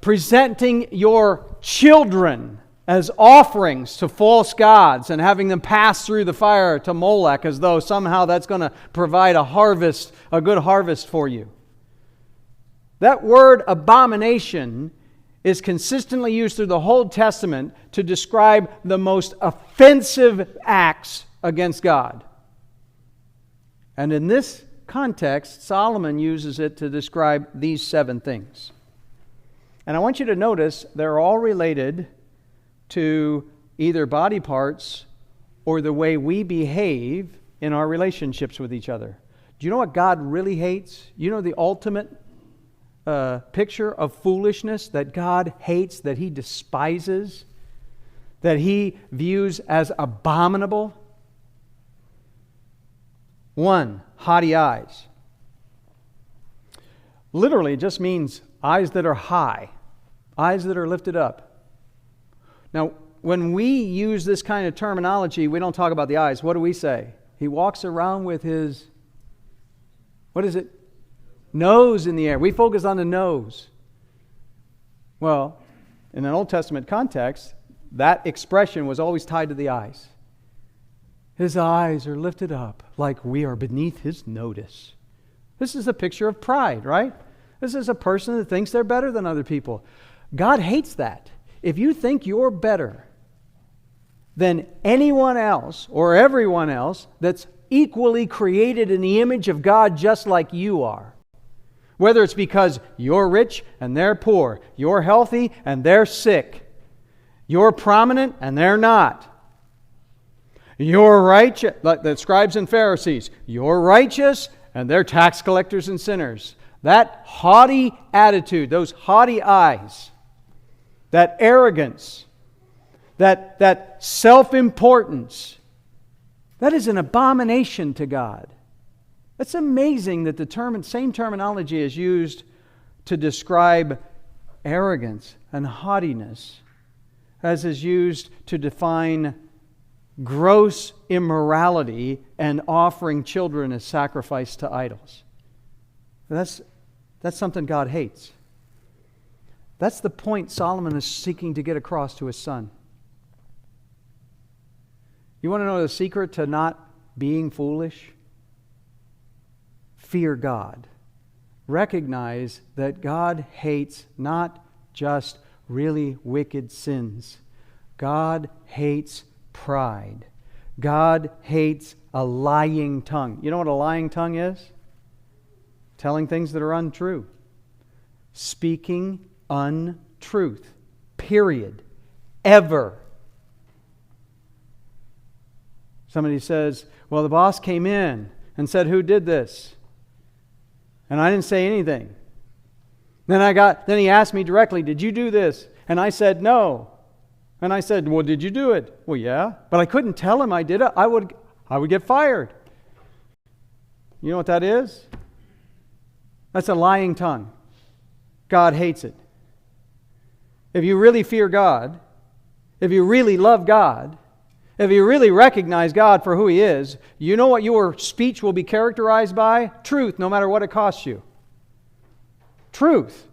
presenting your children as offerings to false gods and having them pass through the fire to Molech as though somehow that's going to provide a good harvest for you. That word abomination is consistently used through the whole Testament to describe the most offensive acts against God. And in this context, Solomon uses it to describe these 7 things. And I want you to notice they're all related to either body parts or the way we behave in our relationships with each other. Do you know what God really hates? You know the ultimate picture of foolishness that God hates, that He despises, that He views as abominable? 1, haughty eyes. Literally, it just means eyes that are high, eyes that are lifted up. Now, when we use this kind of terminology, we don't talk about the eyes. What do we say? He walks around with his, what is it? Nose in the air. We focus on the nose. Well, in an Old Testament context, that expression was always tied to the eyes. His eyes are lifted up like we are beneath His notice. This is a picture of pride, right? This is a person that thinks they're better than other people. God hates that. If you think you're better than anyone else or everyone else that's equally created in the image of God just like you are, whether it's because you're rich and they're poor, you're healthy and they're sick, you're prominent and they're not, you're righteous, like the scribes and Pharisees, you're righteous and they're tax collectors and sinners. That haughty attitude, those haughty eyes, that arrogance, that self-importance, that is an abomination to God. It's amazing that the same terminology is used to describe arrogance and haughtiness as is used to define gross immorality and offering children as sacrifice to idols. That's something God hates. That's the point Solomon is seeking to get across to his son. You want to know the secret to not being foolish? Fear God. Recognize that God hates not just really wicked sins. God hates pride. God hates a lying tongue. You know what a lying tongue is? Telling things that are untrue. Speaking untruth. Period. Ever. Somebody says, well, the boss came in and said, who did this? And I didn't say anything. Then he asked me directly, did you do this? And I said, no. And I said, well, did you do it? Well, yeah. But I couldn't tell him I did it. I would get fired. You know what that is? That's a lying tongue. God hates it. If you really fear God, if you really love God, if you really recognize God for who He is, you know what your speech will be characterized by? Truth, no matter what it costs you. Truth.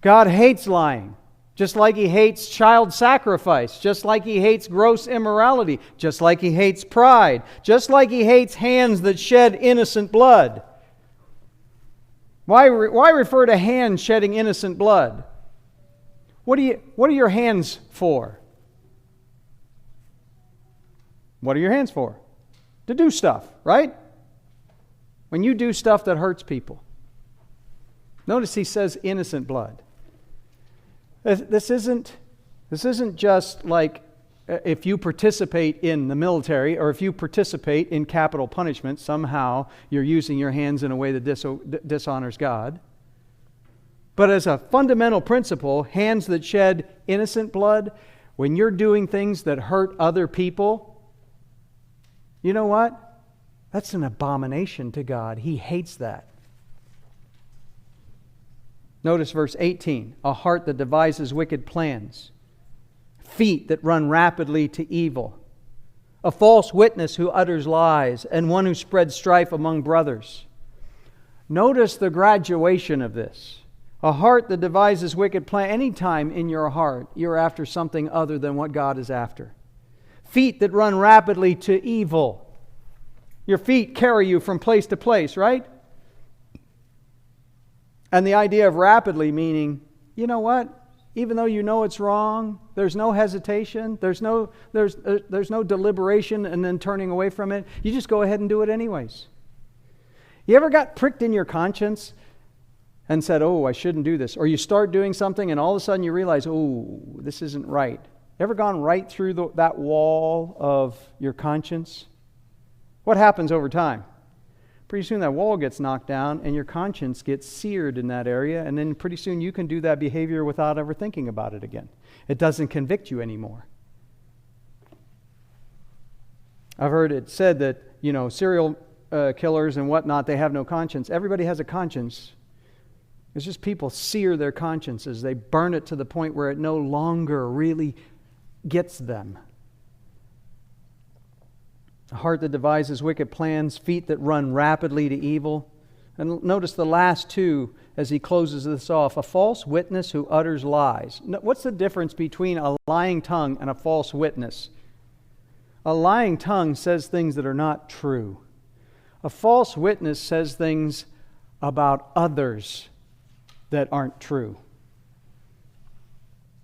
God hates lying, just like He hates child sacrifice, just like He hates gross immorality, just like He hates pride, just like He hates hands that shed innocent blood. Why refer to hands shedding innocent blood? What are your hands for? What are your hands for? To do stuff, right? When you do stuff that hurts people. Notice he says innocent blood. This isn't just like if you participate in the military or if you participate in capital punishment, somehow you're using your hands in a way that dishonors God. But as a fundamental principle, hands that shed innocent blood, when you're doing things that hurt other people, you know what? That's an abomination to God. He hates that. Notice verse 18. A heart that devises wicked plans. Feet that run rapidly to evil. A false witness who utters lies, and one who spreads strife among brothers. Notice the graduation of this. A heart that devises wicked plans. Anytime in your heart you're after something other than what God is after. Feet that run rapidly to evil. Your feet carry you from place to place, right? And the idea of rapidly meaning, you know what? Even though you know it's wrong, there's no hesitation, there's no deliberation and then turning away from it. You just go ahead and do it anyways. You ever got pricked in your conscience and said, oh, I shouldn't do this? Or you start doing something and all of a sudden you realize, oh, this isn't right. Ever gone right through that wall of your conscience? What happens over time? Pretty soon that wall gets knocked down and your conscience gets seared in that area, and then pretty soon you can do that behavior without ever thinking about it again. It doesn't convict you anymore. I've heard it said that, serial killers and whatnot, they have no conscience. Everybody has a conscience. It's just people sear their consciences. They burn it to the point where it no longer really gets them. A heart that devises wicked plans, feet that run rapidly to evil. And notice the last two as he closes this off. A false witness who utters lies. What's the difference between a lying tongue and a false witness? A lying tongue says things that are not true. A false witness says things about others that aren't true.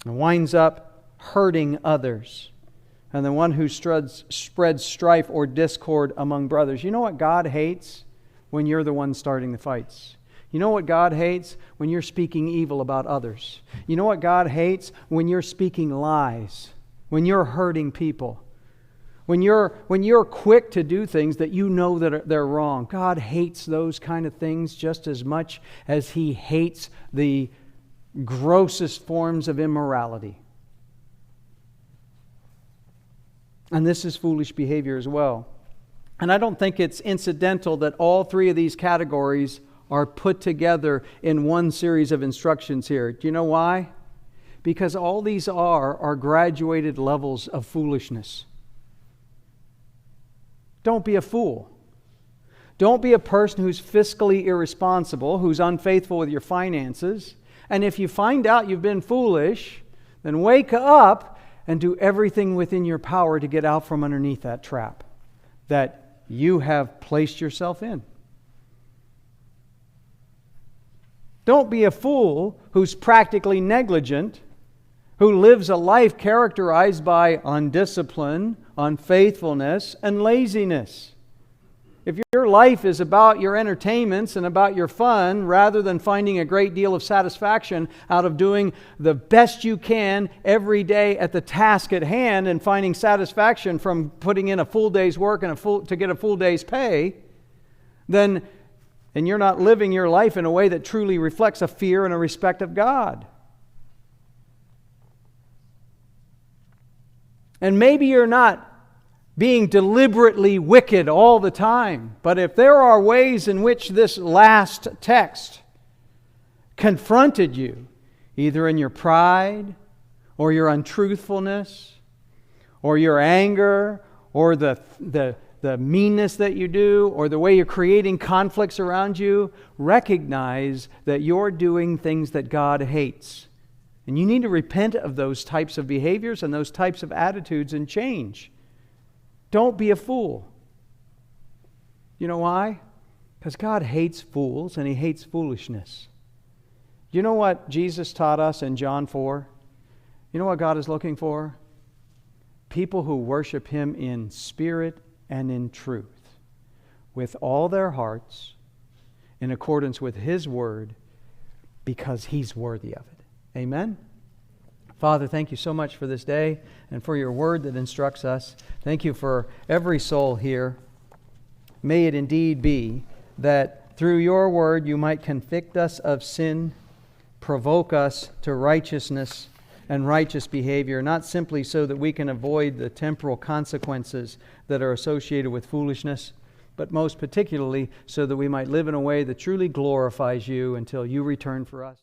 And winds up hurting others. And the one who spreads strife or discord among brothers. You know what God hates? When you're the one starting the fights. You know what God hates? When you're speaking evil about others. You know what God hates? When you're speaking lies. When you're hurting people. When you're quick to do things that you know that they're wrong. God hates those kind of things just as much as He hates the grossest forms of immorality. And this is foolish behavior as well. And I don't think it's incidental that all three of these categories are put together in one series of instructions here. Do you know why? Because all these are graduated levels of foolishness. Don't be a fool. Don't be a person who's fiscally irresponsible, who's unfaithful with your finances. And if you find out you've been foolish, then wake up and do everything within your power to get out from underneath that trap that you have placed yourself in. Don't be a fool who's practically negligent, who lives a life characterized by undiscipline, unfaithfulness, and laziness. If your life is about your entertainments and about your fun, rather than finding a great deal of satisfaction out of doing the best you can every day at the task at hand and finding satisfaction from putting in a full day's work and to get a full day's pay, then you're not living your life in a way that truly reflects a fear and a respect of God. And maybe you're not being deliberately wicked all the time. But if there are ways in which this last text confronted you, either in your pride or your untruthfulness or your anger or the meanness that you do or the way you're creating conflicts around you, recognize that you're doing things that God hates. And you need to repent of those types of behaviors and those types of attitudes and change. Don't be a fool. You know why? Because God hates fools and He hates foolishness. You know what Jesus taught us in John 4? You know what God is looking for? People who worship Him in spirit and in truth, with all their hearts, in accordance with His Word, because He's worthy of it. Amen? Father, thank you so much for this day and for your word that instructs us. Thank you for every soul here. May it indeed be that through your word you might convict us of sin, provoke us to righteousness and righteous behavior, not simply so that we can avoid the temporal consequences that are associated with foolishness, but most particularly so that we might live in a way that truly glorifies you until you return for us.